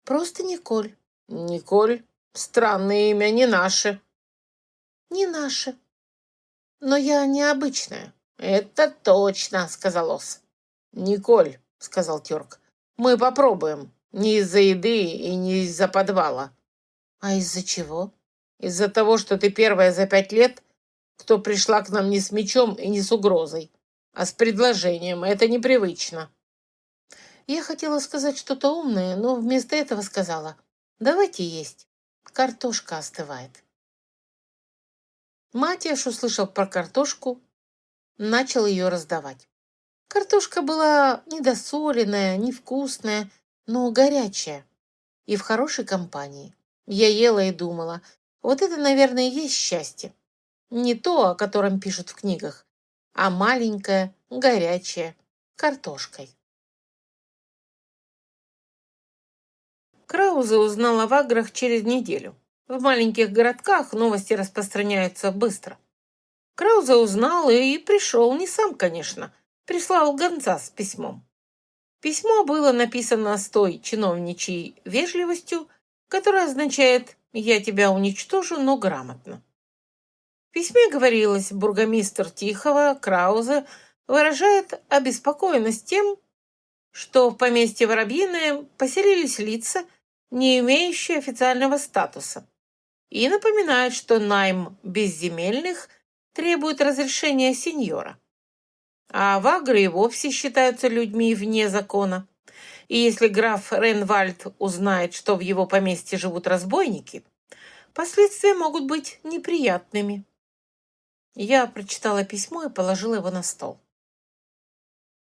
Speaker 1: «Просто Николь». «Николь? Странное имя, не наше». «Не наше. Но я необычная». «Это точно», — сказал Ос. «Николь», — сказал Терк, — «мы попробуем. Не из-за еды и не из-за подвала». «А из-за чего?» «Из-за того, что ты первая за 5 лет, кто пришла к нам не с мечом и не с угрозой, а с предложением. Это непривычно». Я хотела сказать что-то умное, но вместо этого сказала: «Давайте есть. Картошка остывает». Матяш услышал про картошку, начал ее раздавать. Картошка была недосоленная, невкусная, но горячая и в хорошей компании. Я ела и думала, вот это, наверное, и есть счастье. Не то, о котором пишут в книгах, а маленькое, горячее, картошкой.
Speaker 2: Краузе узнал о ваграх через неделю. В маленьких городках новости распространяются быстро. Краузе узнал и пришел, не сам, конечно, прислал гонца с письмом. Письмо было написано с той чиновничьей вежливостью, которая означает «я тебя уничтожу, но грамотно». В письме говорилось, бургомистр Тихого, Краузе, выражает обеспокоенность тем, что в поместье Воробьиное поселились лица, не имеющие официального статуса, и напоминает, что найм безземельных требует разрешения сеньора. А вагры и вовсе считаются людьми вне закона. И если граф Ренвальд узнает, что в его поместье живут разбойники, последствия могут быть неприятными. Я прочитала письмо и положила его на стол.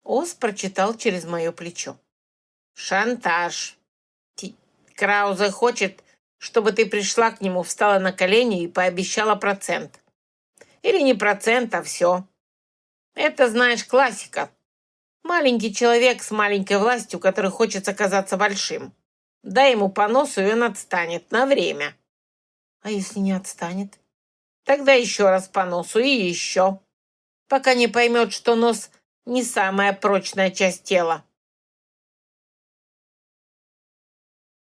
Speaker 2: Ос прочитал через мое плечо. «Шантаж. Краузе хочет, чтобы ты пришла к нему, встала на колени и пообещала процент. Или не процент, а все. Это, знаешь, классика. Маленький человек с маленькой властью, который хочет оказаться большим. Дай ему по носу, и он отстанет на время.
Speaker 1: А если не отстанет?
Speaker 2: Тогда еще раз по носу и еще. Пока не поймет, что нос не самая прочная часть тела.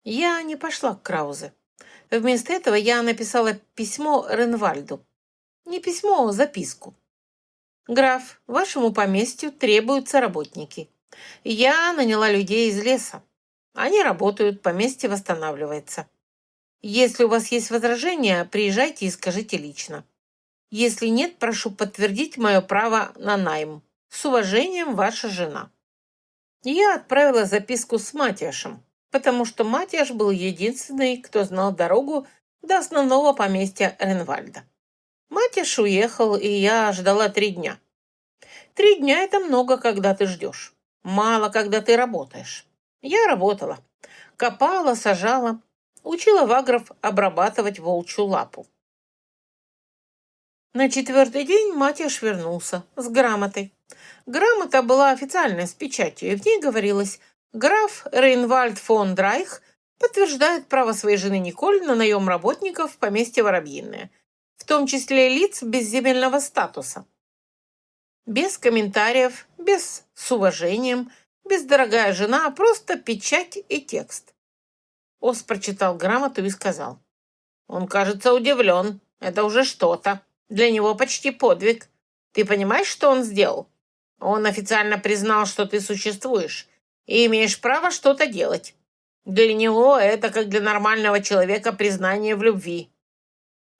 Speaker 1: Я не пошла к Краузе. Вместо этого я написала письмо Ренвальду. Не письмо, а записку. «Граф, вашему поместью требуются работники. Я наняла людей из леса. Они работают, поместье восстанавливается. Если у вас есть возражения, приезжайте и скажите лично. Если нет, прошу подтвердить мое право на найм. С уважением, ваша жена». Я отправила записку с Матиашем, потому что Матиаш был единственный, кто знал дорогу до основного поместья Ренвальда. Матиаш уехал, и я ждала 3 дня. 3 дня — это много, когда ты ждешь. Мало, когда ты работаешь. Я работала. Копала, сажала. Учила вагров обрабатывать волчью лапу. На 4-й день Матиаш вернулся с грамотой. Грамота была официальная, с печатью, и в ней говорилось: граф Рейнвальд фон Драйх подтверждает право своей жены Николь на наем работников в поместье Воробьиное, в том числе лиц безземельного статуса. Без комментариев, без «с уважением», без «дорогая жена», а просто печать и текст. Ос прочитал грамоту и сказал: «Он, кажется, удивлен. Это уже что-то. Для него почти подвиг. Ты понимаешь, что он сделал? Он официально признал, что ты существуешь и имеешь право что-то делать. Для него это, как для нормального человека, признание в любви».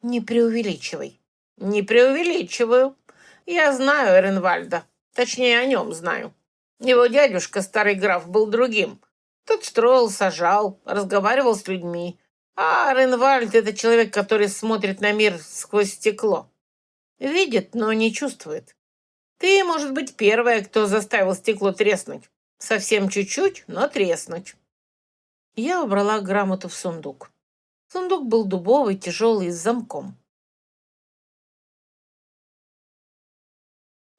Speaker 1: Не преувеличивай.
Speaker 2: «Не преувеличиваю. Я знаю Ренвальда. Точнее, о нем знаю. Его дядюшка, старый граф, был другим. Тот строил, сажал, разговаривал с людьми. А Ренвальд — это человек, который смотрит на мир сквозь стекло. Видит, но не чувствует. Ты, может быть, первая, кто заставил стекло треснуть. Совсем чуть-чуть, но треснуть».
Speaker 1: Я убрала грамоту в сундук. Сундук был дубовый, тяжелый, с замком.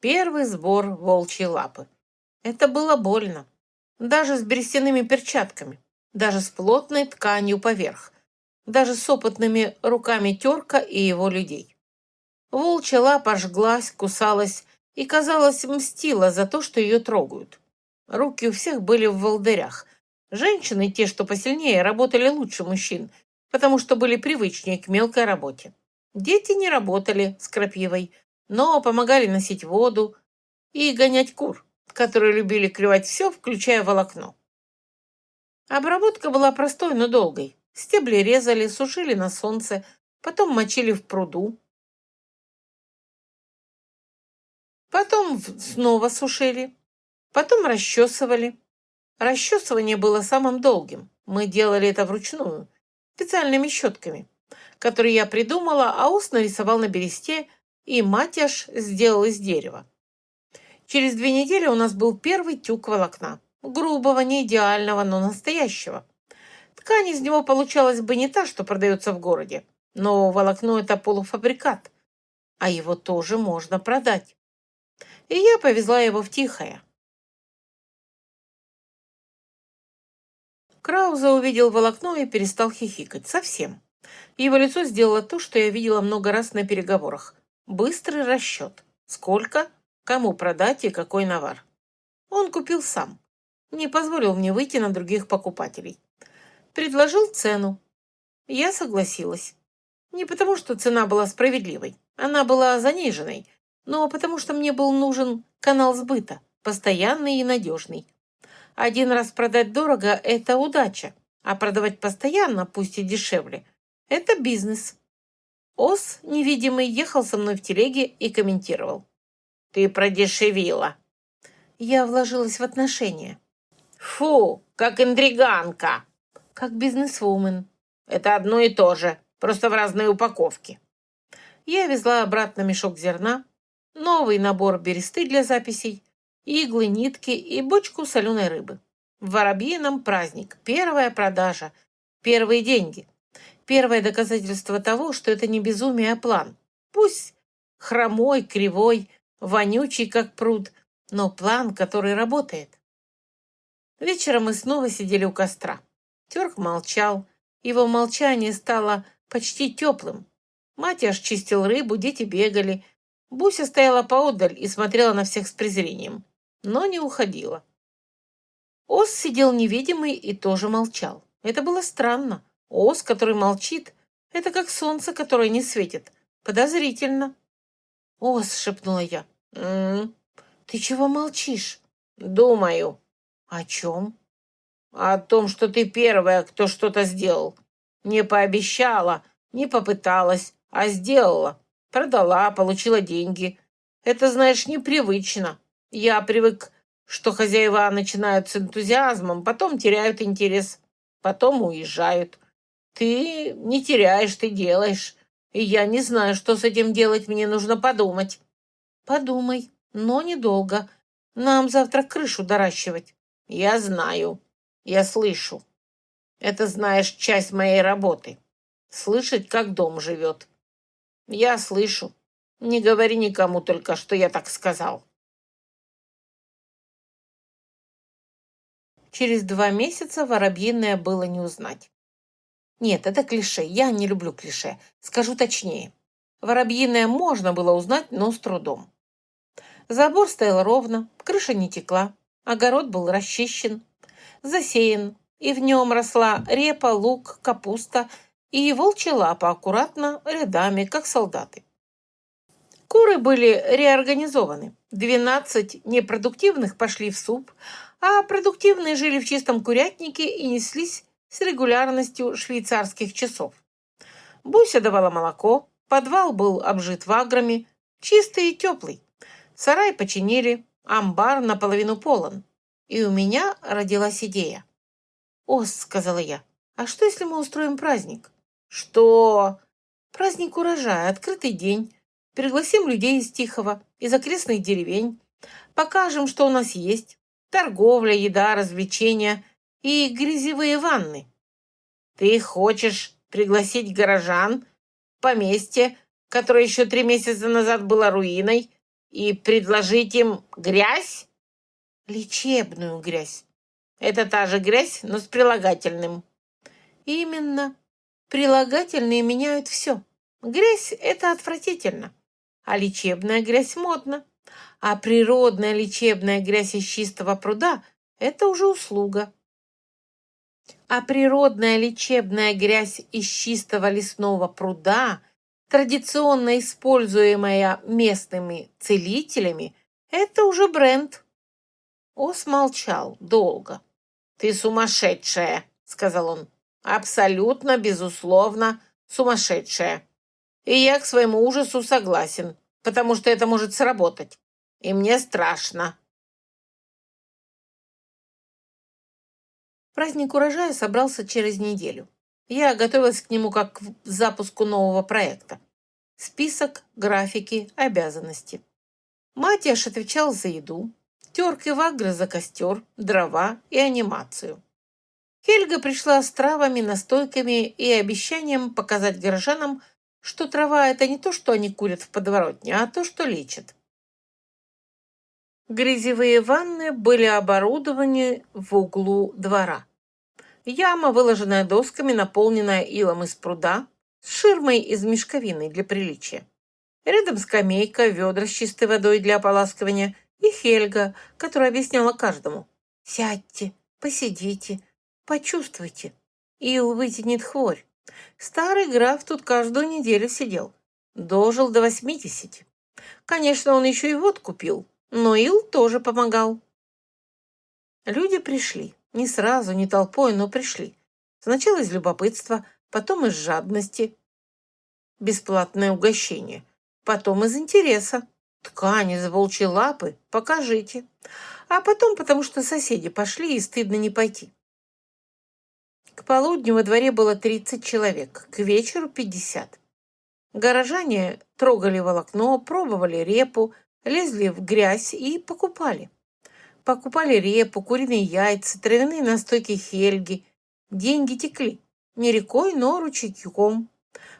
Speaker 1: Первый сбор волчьей лапы. Это было больно. Даже с берестяными перчатками. Даже с плотной тканью поверх. Даже с опытными руками Терка и его людей. Волчья лапа жглась, кусалась и, казалось, мстила за то, что ее трогают. Руки у всех были в волдырях. Женщины, те, что посильнее, работали лучше мужчин, потому что были привычнее к мелкой работе. Дети не работали с крапивой, но помогали носить воду и гонять кур, которые любили клевать все, включая волокно. Обработка была простой, но долгой. Стебли резали, сушили на солнце, потом мочили в пруду. Потом снова сушили, потом расчесывали. Расчесывание было самым долгим. Мы делали это вручную, специальными щетками, которые я придумала, а Ос нарисовал на бересте, и Матяш сделал из дерева. Через 2 недели у нас был первый тюк волокна. Грубого, не идеального, но настоящего. Ткань из него получалась бы не та, что продается в городе, но волокно — это полуфабрикат, а его тоже можно продать. И я повезла его в Тихое.
Speaker 2: Краузе увидел волокно и перестал хихикать. Совсем. Его лицо сделало то, что я видела много раз на переговорах. Быстрый расчет. Сколько, кому продать и какой навар. Он купил сам. Не позволил мне выйти на других покупателей. Предложил цену. Я согласилась. Не потому, что цена была справедливой. Она была заниженной. Но потому, что мне был нужен канал сбыта. Постоянный и надежный. Один раз продать дорого – это удача. А продавать постоянно, пусть и дешевле – это бизнес. Ос, невидимый, ехал со мной в телеге и комментировал. «Ты продешевила». Я вложилась в отношения. «Фу, как интриганка!» «Как бизнесвумен». «Это одно и то же, просто в разной упаковке». Я везла обратно мешок зерна, новый набор бересты для записей, иглы, нитки и бочку соленой рыбы. В Воробьином праздник, первая продажа, первые деньги. Первое доказательство того, что это не безумие, а план. Пусть хромой, кривой, вонючий, как пруд, но план, который работает. Вечером мы снова сидели у костра. Тёрк молчал. Его молчание стало почти теплым. Матяш чистил рыбу, дети бегали. Буся стояла поодаль и смотрела на всех с презрением, но не уходила. Ос сидел невидимый и тоже молчал. Это было странно. Ос, который молчит, это как солнце, которое не светит. Подозрительно. «Ос», — шепнула я. Ты чего молчишь?» «Думаю». «О чем?» «О том, что ты первая, кто что-то сделал. Не пообещала, не попыталась, а сделала. Продала, получила деньги. Это, знаешь, непривычно. Я привык, что хозяева начинают с энтузиазмом, потом теряют интерес, потом уезжают. Ты не теряешь, ты делаешь. И я не знаю, что с этим делать, мне нужно подумать». «Подумай, но недолго. Нам завтра крышу доращивать». «Я знаю. Я слышу. Это, знаешь, часть моей работы. Слышать, как дом живет. Я слышу. Не говори никому только, что я так сказал». Через 2 месяца Воробьиное было не узнать. Нет, это клише. Я не люблю клише. Скажу точнее. Воробьиное можно было узнать, но с трудом. Забор стоял ровно, крыша не текла, огород был расчищен, засеян, и в нем росла репа, лук, капуста и волчья лапа аккуратно рядами, как солдаты. Куры были реорганизованы. 12 непродуктивных пошли в суп, а продуктивные жили в чистом курятнике и неслись с регулярностью швейцарских часов. Буся давала молоко, подвал был обжит ваграми, чистый и теплый. Сарай починили, амбар наполовину полон. И у меня родилась идея. «Ос», — сказала я, — «а что, если мы устроим праздник?» «Что?» «Праздник урожая, открытый день. Пригласим людей из Тихого, из окрестных деревень. Покажем, что у нас есть. Торговля, еда, развлечения и грязевые ванны». «Ты хочешь пригласить горожан в поместье, которое еще 3 месяца назад было руиной, и предложить им грязь?» «Лечебную грязь». «Это та же грязь, но с прилагательным». «Именно. Прилагательные меняют все. Грязь — это отвратительно, а лечебная грязь модна. А природная лечебная грязь из чистого пруда — это уже услуга. А природная лечебная грязь из чистого лесного пруда, традиционно используемая местными целителями, это уже бренд». Ос молчал долго. «Ты сумасшедшая», — сказал он. «Абсолютно, безусловно, сумасшедшая. И я к своему ужасу согласен, потому что это может сработать. И мне страшно». Праздник урожая собрался через неделю. Я готовилась к нему как к запуску нового проекта. Список, графики, обязанности. Матиаш отвечал за еду, Тёрк и Вагры за костер, дрова и анимацию. Хельга пришла с травами, настойками и обещанием показать горожанам, что трава — это не то, что они курят в подворотне, а то, что лечит. Грязевые ванны были оборудованы в углу двора. Яма, выложенная досками, наполненная илом из пруда, с ширмой из мешковины для приличия. Рядом скамейка, ведра с чистой водой для ополаскивания и Хельга, которая объясняла каждому: «Сядьте, посидите, почувствуйте. Ил вытянет хворь». Старый граф тут каждую неделю сидел. Дожил до 80. Конечно, он еще и водку пил, но Ил тоже помогал. Люди пришли. Не сразу, не толпой, но пришли. Сначала из любопытства, потом из жадности. Бесплатное угощение. Потом из интереса. Ткань из волчьей лапы, покажите. А потом потому, что соседи пошли и стыдно не пойти. К полудню во дворе было 30 человек, к вечеру 50. Горожане трогали волокно, пробовали репу, лезли в грязь и покупали. Покупали репу, куриные яйца, травяные настойки Хельги. Деньги текли. Не рекой, но ручейком.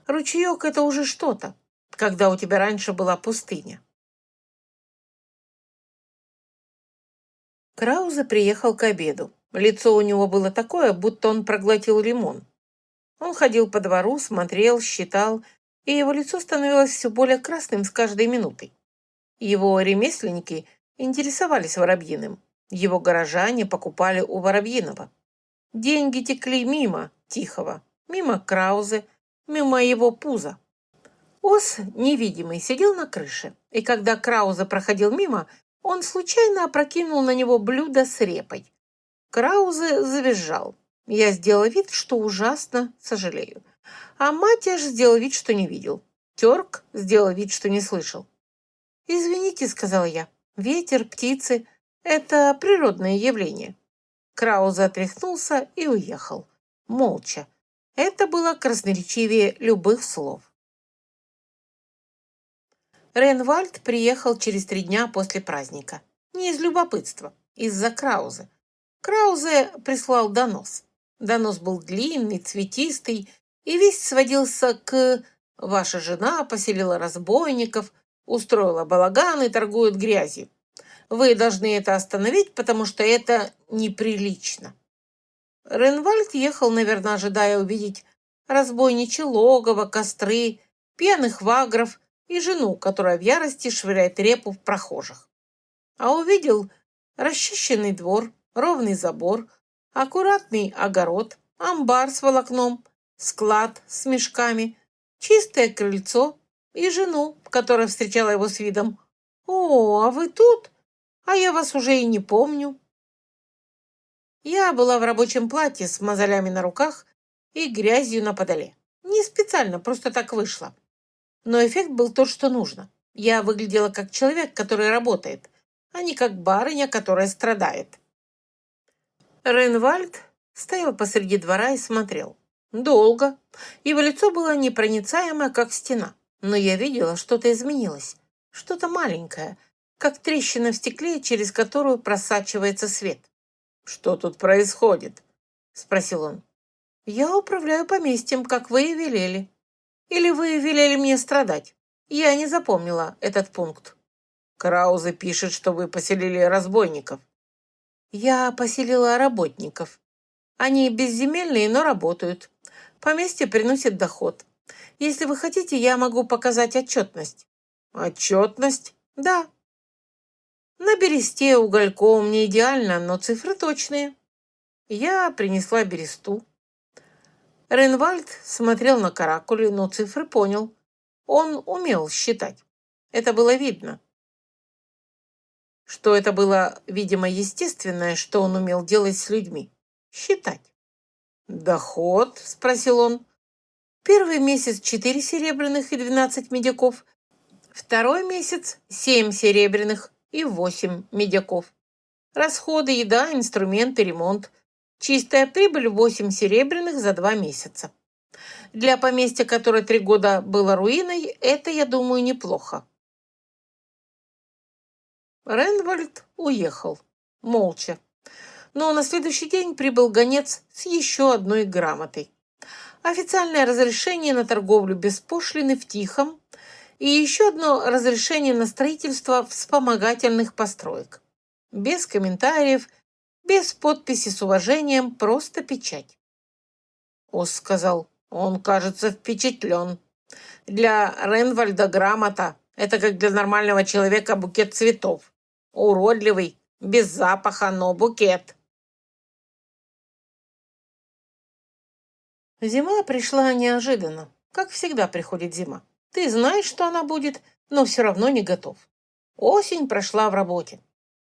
Speaker 2: Ручеек — это уже что-то, когда у тебя раньше была пустыня. Краузе приехал к обеду. Лицо у него было такое, будто он проглотил лимон. Он ходил по двору, смотрел, считал, и его лицо становилось все более красным с каждой минутой. Его ремесленники интересовались Воробьиным. Его горожане покупали у Воробьиного. Деньги текли мимо Тихого, мимо Краузе, мимо его пуза. Ос, невидимый, сидел на крыше, и когда Краузе проходил мимо, он случайно опрокинул на него блюдо с репой. Краузе завизжал. Я сделала вид, что ужасно сожалею. А Матяш сделал вид, что не видел. Терк сделал вид, что не слышал. «Извините», — сказала я, — «ветер, птицы — это природное явление». Краузе отряхнулся и уехал. Молча. Это было красноречивее любых слов. Ренвальд приехал через 3 дня после праздника. Не из любопытства, из-за Краузе. Краузе прислал донос. Донос был длинный, цветистый, и весь сводился к «Ваша жена поселила разбойников, устроила балаган и торгует грязью. Вы должны это остановить, потому что это неприлично». Ренвальд ехал, наверное, ожидая увидеть разбойничье логово, костры, пьяных вагров и жену, которая в ярости швыряет репу в прохожих. А увидел расчищенный двор, ровный забор, аккуратный огород, амбар с волокном, склад с мешками, чистое крыльцо и жену, которая встречала его с видом: «О, а вы тут? А я вас уже и не помню». Я была в рабочем платье с мозолями на руках и грязью на подоле. Не специально, просто так вышло. Но эффект был тот, что нужно. Я выглядела как человек, который работает, а не как барыня, которая страдает. Ренвальд стоял посреди двора и смотрел. Долго. Его лицо было непроницаемое, как стена. Но я видела, что-то изменилось. Что-то маленькое, как трещина в стекле, через которую просачивается свет. «Что тут происходит?» — спросил он. «Я управляю поместьем, как вы и велели. Или вы велели мне страдать? Я не запомнила этот пункт». «Краузе пишет, что вы поселили разбойников». «Я поселила работников. Они безземельные, но работают. Поместье приносит доход. Если вы хотите, я могу показать отчетность». «Отчетность?» «Да. На бересте угольком не идеально, но цифры точные». Я принесла бересту. Ренвальд смотрел на каракули, но цифры понял. Он умел считать. Это было видно. Что это было, видимо, естественное, что он умел делать с людьми. Считать. «Доход?» — спросил он. «Первый месяц 4 серебряных и 12 медяков. Второй месяц 7 серебряных и 8 медяков. Расходы, еда, инструменты, ремонт. Чистая прибыль 8 серебряных за 2 месяца. Для поместья, которое 3 года было руиной, это, я думаю, неплохо». Ренвальд уехал. Молча. Но на следующий день прибыл гонец с еще одной грамотой. Официальное разрешение на торговлю без пошлины в Тихом и еще одно разрешение на строительство вспомогательных построек. Без комментариев,
Speaker 1: Без подписи с уважением, просто печать. Ос сказал, он, кажется, впечатлен. Для Ренвальда грамота — это как для нормального человека букет цветов. Уродливый, без запаха, но букет.
Speaker 2: Зима пришла неожиданно, как всегда приходит зима. Ты знаешь, что она будет, но все равно не готов. Осень прошла в работе.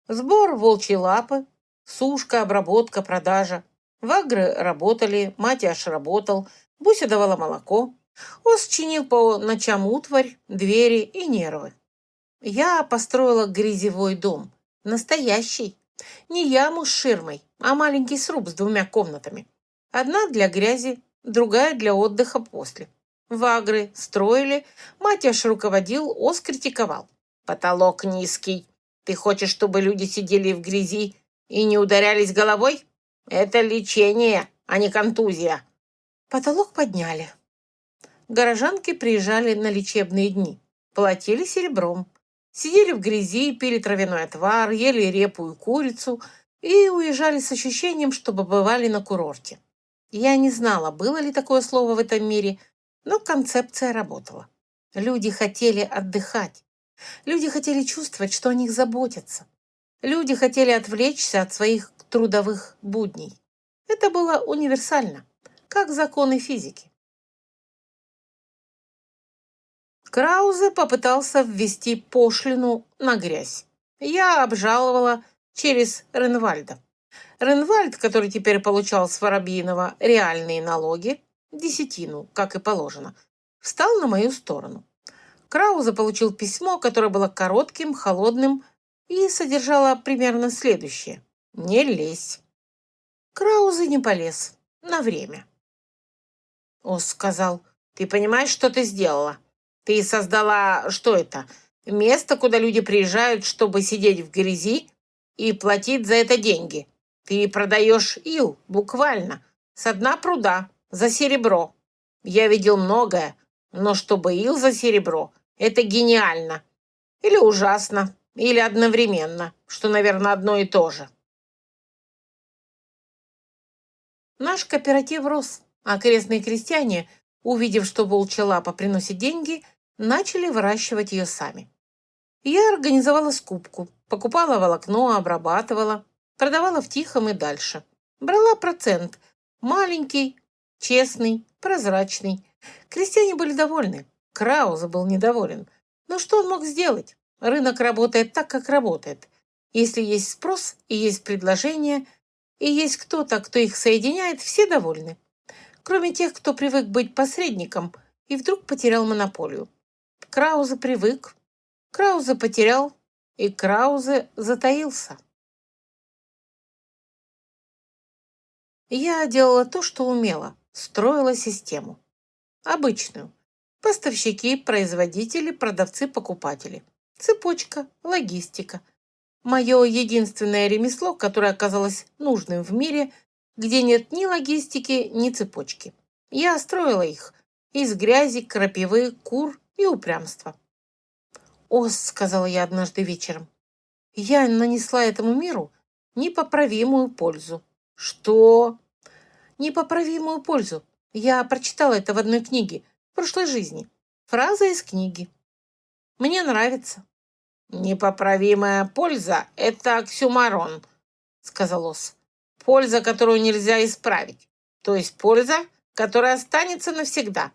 Speaker 2: Сбор волчьей лапы, сушка, обработка, продажа. Вагры работали, Матяш работал, Буся давала молоко. Ос чинил по ночам утварь, двери и нервы. Я построила грязевой дом. Настоящий. Не яму с ширмой, а маленький сруб с 2 комнатами. Одна для грязи, другая для отдыха после. Вагры строили, Матяш руководил, Ос критиковал.
Speaker 1: Потолок низкий. Ты хочешь, чтобы люди сидели в грязи и не ударялись головой? Это лечение, а не контузия.
Speaker 2: Потолок подняли. Горожанки приезжали на лечебные дни. Платили серебром. Сидели в грязи, пили травяной отвар, ели репу и курицу и уезжали с ощущением, что побывали на курорте. Я не знала, было ли такое слово в этом мире, но концепция работала. Люди хотели отдыхать. Люди хотели чувствовать, что о них заботятся. Люди хотели отвлечься от своих трудовых будней. Это было универсально, как законы физики. Краузе попытался ввести пошлину на грязь. Я обжаловала через Ренвальда. Ренвальд, который теперь получал с Воробьиного реальные налоги, десятину, как и положено, встал на мою сторону. Краузе получил письмо, которое было коротким, холодным и содержало примерно следующее. «Не лезь». Краузе не полез. На время.
Speaker 1: Ос сказал, ты понимаешь, что ты сделала? Ты создала, что это? Место, куда люди приезжают, чтобы сидеть в грязи и платить за это деньги. Ты продаешь ил, буквально, со дна пруда, за серебро. Я видел многое, но чтобы ил за серебро, это гениально. Или ужасно, или одновременно, что, наверное, одно и то же.
Speaker 2: Наш кооператив рос, а окрестные крестьяне, увидев, что волчья лапа приносит деньги, начали выращивать ее сами. Я организовала скупку, покупала волокно, обрабатывала, продавала в Тихом и дальше. Брала процент. Маленький, честный, прозрачный. Крестьяне были довольны. Краузе был недоволен. Но что он мог сделать? Рынок работает так, как работает. Если есть спрос и есть предложение, и есть кто-то, кто их соединяет, все довольны. Кроме тех, кто привык быть посредником и вдруг потерял монополию. Краузе привык, Краузе потерял, и Краузе затаился. Я делала то, что умела, строила систему. Обычную. Поставщики, производители, продавцы, покупатели. Цепочка, логистика. Мое единственное ремесло, которое оказалось нужным в мире, где нет ни логистики, ни цепочки. Я строила их из грязи, крапивы, кур и упрямства. «Ос», — сказала я однажды вечером, — «я нанесла этому миру непоправимую пользу».
Speaker 1: Что?
Speaker 2: Непоправимую пользу. Я прочитала это в одной книге в прошлой жизни. Фраза из книги. Мне нравится.
Speaker 1: Непоправимая польза — это оксюмарон, сказал Ос. Польза, которую нельзя исправить. То есть польза, которая останется навсегда.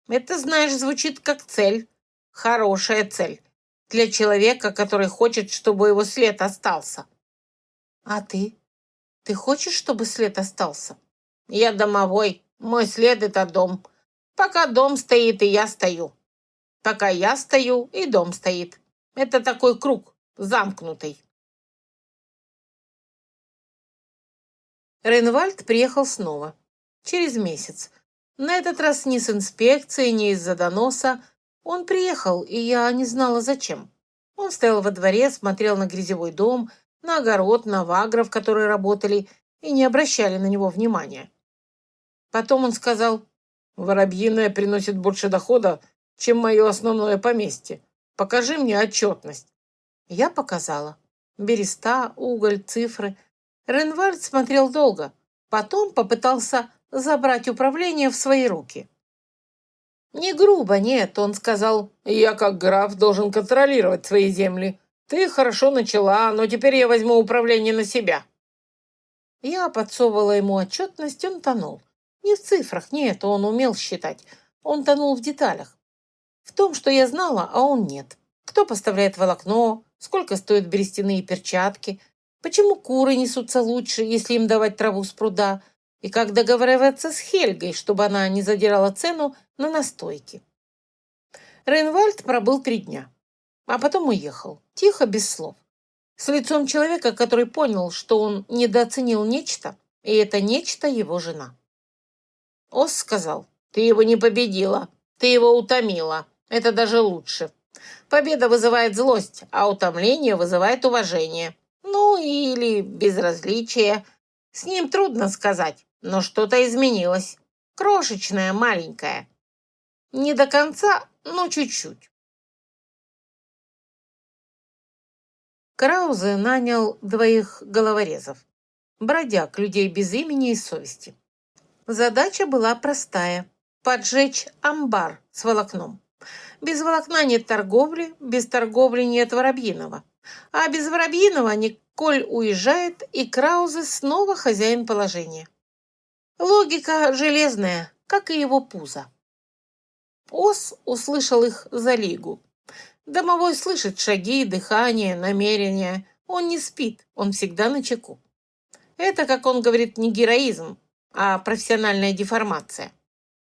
Speaker 1: Это, знаешь, звучит как цель. Хорошая цель. Для человека, который хочет, чтобы его след остался.
Speaker 2: А ты? Ты хочешь, чтобы след остался?
Speaker 1: Я домовой. Мой след — это дом. Пока дом стоит, и я стою. Пока я стою, и дом стоит. Это такой круг, замкнутый.
Speaker 2: Ренвальд приехал снова. Через месяц. На этот раз не с инспекцией, не из-за доноса. Он приехал, и я не знала, зачем. Он стоял во дворе, смотрел на грязевой дом, на огород, на вагров, которые работали, и не обращали на него внимания. Потом он сказал, «Воробьиное приносит больше дохода, чем мое основное поместье. Покажи мне отчетность». Я показала. Береста, уголь, цифры.
Speaker 1: Ренвальд смотрел долго, потом попытался забрать управление в свои руки. Не грубо, нет, он сказал: «Я, как граф, должен контролировать свои земли. Ты хорошо начала, но теперь я возьму управление на себя». Я подсовывала ему отчетность, он тонул. Не в цифрах, нет, он умел считать. Он тонул в деталях. В том, что я знала, а он нет. Кто поставляет волокно, сколько стоят берестяные перчатки, почему куры несутся лучше, если им давать траву с пруда, и как договариваться с Хельгой, чтобы она не задирала цену на настойки. Рейнвальд пробыл 3 дня, а потом уехал, тихо, без слов, с лицом человека, который понял, что он недооценил нечто, и это нечто его жена. Ос сказал: «Ты его не победила, ты его утомила. Это даже лучше. Победа вызывает злость, а утомление вызывает уважение. Ну, или безразличие. С ним трудно сказать, но что-то изменилось. Крошечное, маленькое. Не до конца, но чуть-чуть». Краузе нанял 2 головорезов. Бродяг, людей без имени и совести. Задача была простая – поджечь амбар с волокном. Без волокна нет торговли, без торговли нет Воробьиного. А без Воробьиного Николь уезжает, и Краузе снова хозяин положения. Логика железная, как и его пузо. Ос услышал их за лигу. Домовой слышит шаги, дыхание, намерения. Он не спит, он всегда начеку. Это, как он говорит, не героизм, а профессиональная деформация.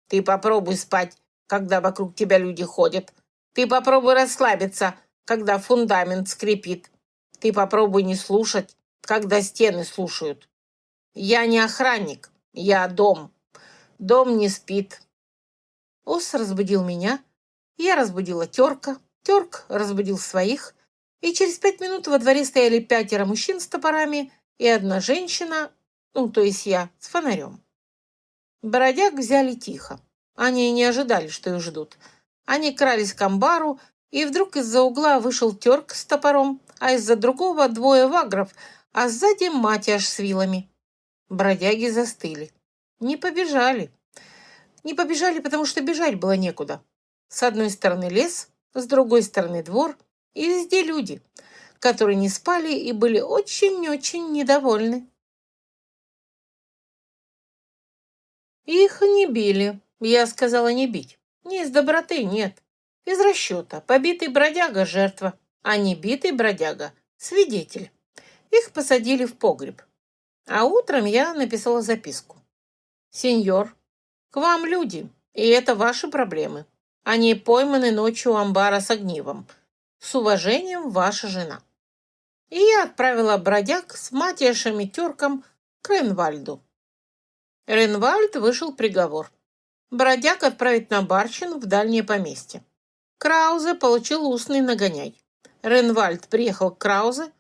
Speaker 1: Ты попробуй спать, когда вокруг тебя люди ходят. Ты попробуй расслабиться, когда фундамент скрипит. Ты попробуй не слушать, когда стены слушают. Я не охранник, я дом. Дом не спит. Ос разбудил меня, я разбудила Терка, Терк разбудил своих, и через 5 минут во дворе стояли 5 мужчин с топорами и 1 женщина, то есть я, с фонарем. Бродяг взяли тихо. Они не ожидали, что их ждут. Они крались к амбару, и вдруг из-за угла вышел Терк с топором, а из-за другого 2 вагров, а сзади Матиаш с вилами. Бродяги застыли. Не побежали. Не побежали, потому что бежать было некуда. С одной стороны лес, с другой стороны двор, и везде люди, которые не спали и были очень-очень недовольны. Их не били. Я сказала не бить. Не из доброты, нет. Из расчета. Побитый бродяга – жертва, а не битый бродяга – свидетель. Их посадили в погреб. А утром я написала записку. «Сеньор, к вам люди, и это ваши проблемы. Они пойманы ночью у амбара с огнивом. С уважением, ваша жена». И я отправила бродяг с Матиашем и Терком к Ренвальду. Ренвальд вышел приговор. Бродяг отправить на барщину в дальнее поместье. Краузе получил устный нагоняй. Ренвальд приехал к Краузе,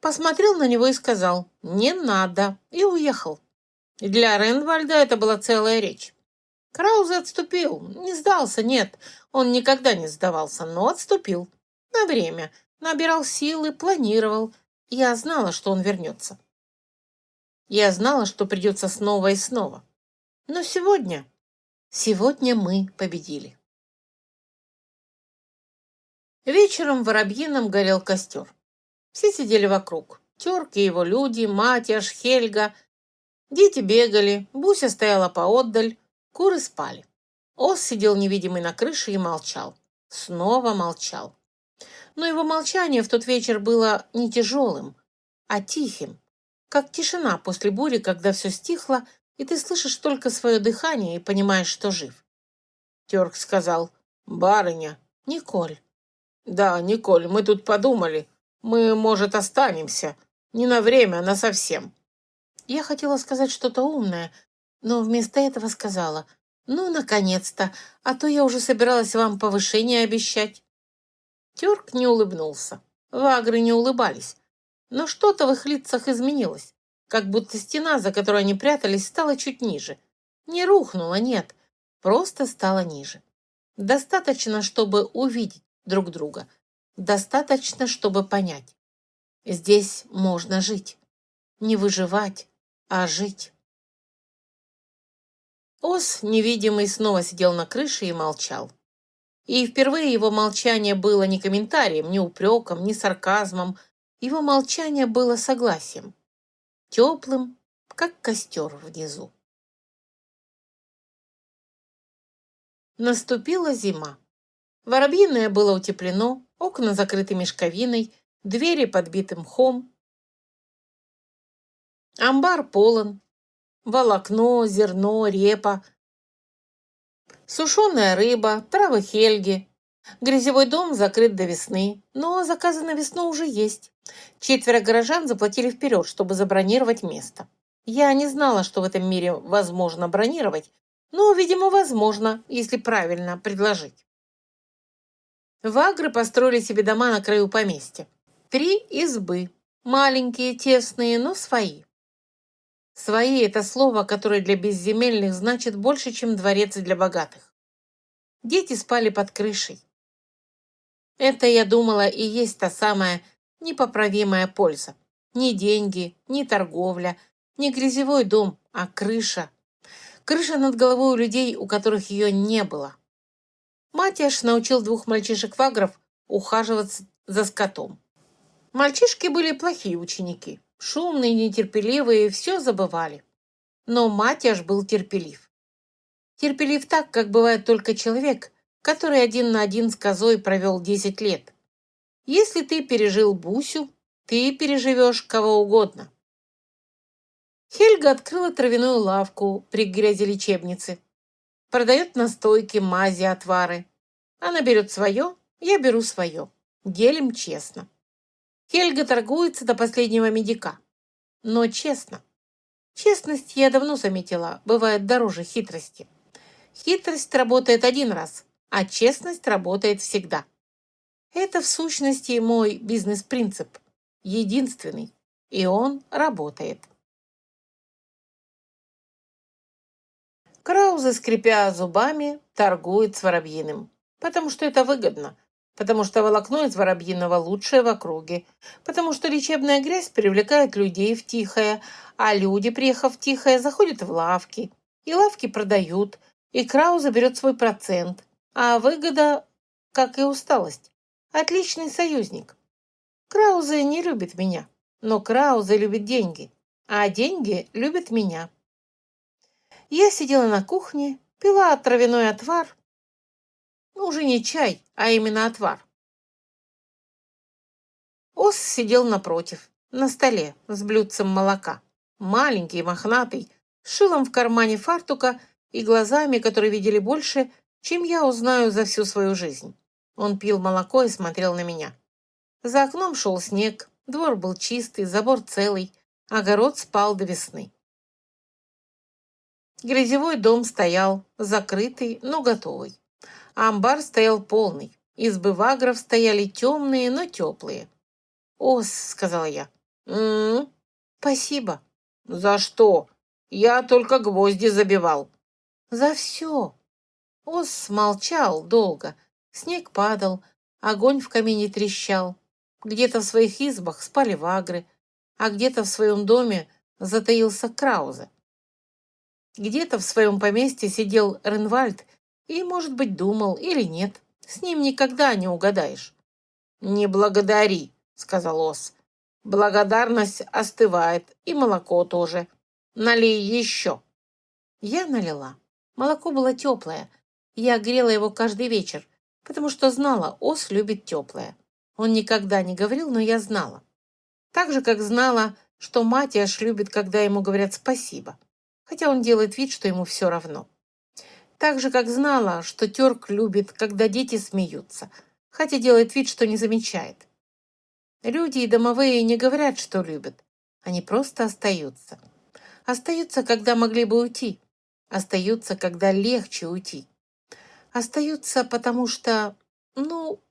Speaker 1: посмотрел на него и сказал «не надо» и уехал. Для Ренвальда это была целая речь. Краузе отступил, не сдался, нет, он никогда не сдавался, но отступил. На время, набирал силы, планировал. Я знала, что он вернется. Я знала, что придется снова и снова. Но сегодня мы победили. Вечером в Воробьином горел костер. Все сидели вокруг. Терк и его люди, Матиаш, Хельга. Дети бегали, Буся стояла поотдаль, куры спали. Ос сидел невидимый на крыше и молчал. Снова молчал. Но его молчание в тот вечер было не тяжелым, а тихим, как тишина после бури, когда все стихло, и ты слышишь только свое дыхание и понимаешь, что жив. Терк сказал: «Барыня, Николь». «Да, Николь, мы тут подумали. Мы, может, останемся. Не на время, а насовсем». Я хотела сказать что-то умное, но вместо этого сказала: «Ну, наконец-то, а то я уже собиралась вам повышение обещать». Терк не улыбнулся. Вагры не улыбались. Но что-то в их лицах изменилось, как будто стена, за которой они прятались, стала чуть ниже. Не рухнула, нет, просто стала ниже. Достаточно, чтобы увидеть друг друга. Достаточно, чтобы понять. Здесь можно жить. Не выживать, а жить. Ос, невидимый, снова сидел на крыше и молчал. И впервые его молчание было не комментарием, не упреком, не сарказмом. Его молчание было согласием. Теплым, как костер внизу. Наступила зима. Воробьиное было утеплено, окна закрыты мешковиной, двери подбиты мхом. Амбар полон. Волокно, зерно, репа, сушеная рыба, травы хельги. Грязевой дом закрыт до весны, но заказы на весну уже есть. 4 горожан заплатили вперед, чтобы забронировать место. Я не знала, что в этом мире возможно бронировать, но, видимо, возможно, если правильно предложить. Вагры построили себе дома на краю поместья. 3 избы. Маленькие, тесные, но свои. Свои – это слово, которое для безземельных значит больше, чем дворец для богатых. Дети спали под крышей. Это, я думала, и есть та самая непоправимая польза. Не деньги, не торговля, не грязевой дом, а крыша. Крыша над головой у людей, у которых ее не было. Матяш научил 2 мальчишек-вагров ухаживать за скотом. Мальчишки были плохие ученики. Шумные, нетерпеливые, все забывали. Но Матяш был терпелив. Терпелив так, как бывает только человек, который 1 на 1 с козой провел 10 лет. Если ты пережил Бусю, ты переживешь кого угодно. Хельга открыла травяную лавку при грязи лечебницы. Продает настойки, мази, отвары. Она берет свое, я беру свое. Делим честно. Хельга торгуется до последнего медика. Но честно. Честность, я давно заметила, бывает дороже хитрости. Хитрость работает 1 раз, а честность работает всегда. Это в сущности мой бизнес-принцип. Единственный. И он работает. Краузе, скрипя зубами, торгует с воробьиным. Потому что это выгодно. Потому что волокно из воробьиного лучшее в округе. Потому что лечебная грязь привлекает людей в Тихое, а люди, приехав в Тихое, заходят в лавки. И лавки продают, и Краузе берет свой процент. А выгода, как и усталость, отличный союзник. Краузе не любит меня, но Краузе любит деньги, а деньги любят меня. Я сидела на кухне, пила травяной отвар. Уже не чай, а именно отвар. Ос сидел напротив, на столе, с блюдцем молока. Маленький, мохнатый, с шилом в кармане фартука и глазами, которые видели больше, чем я узнаю за всю свою жизнь. Он пил молоко и смотрел на меня. За окном шел снег, двор был чистый, забор целый, огород спал до весны. Грязевой дом стоял, закрытый, но готовый. Амбар стоял полный, избы вагров стояли темные, но теплые. «Ос», — сказала я. Спасибо». «За что? Я только гвозди забивал». «За все». Ос молчал долго. Снег падал, огонь в камине трещал. Где-то в своих избах спали вагры, а где-то в своем доме затаился Краузе. Где-то в своем поместье сидел Ренвальд и, может быть, думал или нет. С ним никогда не угадаешь. «Не благодари», — сказал Ос. «Благодарность остывает, и молоко тоже. Налей еще». Я налила. Молоко было теплое. Я грела его каждый вечер, потому что знала, Ос любит теплое. Он никогда не говорил, но я знала. Так же, как знала, что Матиаш любит, когда ему говорят «спасибо», хотя он делает вид, что ему все равно. Так же, как знала, что Терк любит, когда дети смеются, хотя делает вид, что не замечает. Люди и домовые не говорят, что любят. Они просто остаются. Остаются, когда могли бы уйти. Остаются, когда легче уйти. Остаются, потому что...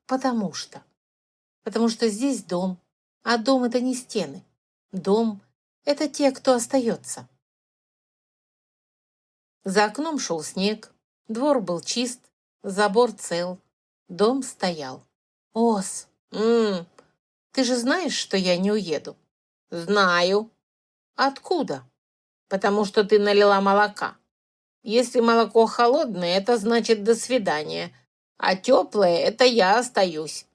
Speaker 1: потому что. Потому что здесь дом. А дом — это не стены. Дом — это те, кто остается. За окном шел снег. Двор был чист. Забор цел. Дом стоял. «Ос, ты же знаешь, что я не уеду?» «Знаю». Откуда? Потому что ты налила молока. Если молоко холодное, это значит «до свидания», а теплое — это «я остаюсь».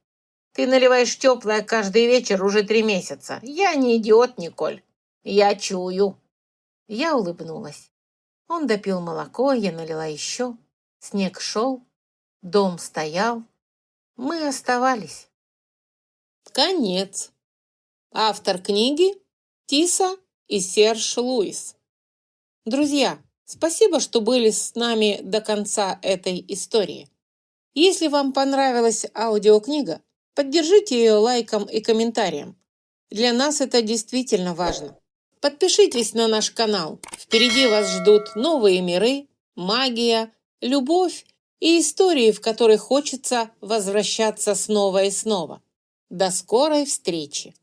Speaker 1: Ты наливаешь теплое каждый вечер уже 3 месяца. Я не идиот, Николь. Я чую. Я улыбнулась. Он допил молоко, я налила еще. Снег шел, дом стоял. Мы оставались. Конец. Автор книги Тиса и Серж Луис. Друзья, спасибо, что были с нами до конца этой истории. Если вам понравилась аудиокнига, поддержите ее лайком и комментарием. Для нас это действительно важно. Подпишитесь на наш канал. Впереди вас ждут новые миры, магия, любовь и истории, в которые хочется возвращаться снова и снова. До скорой встречи!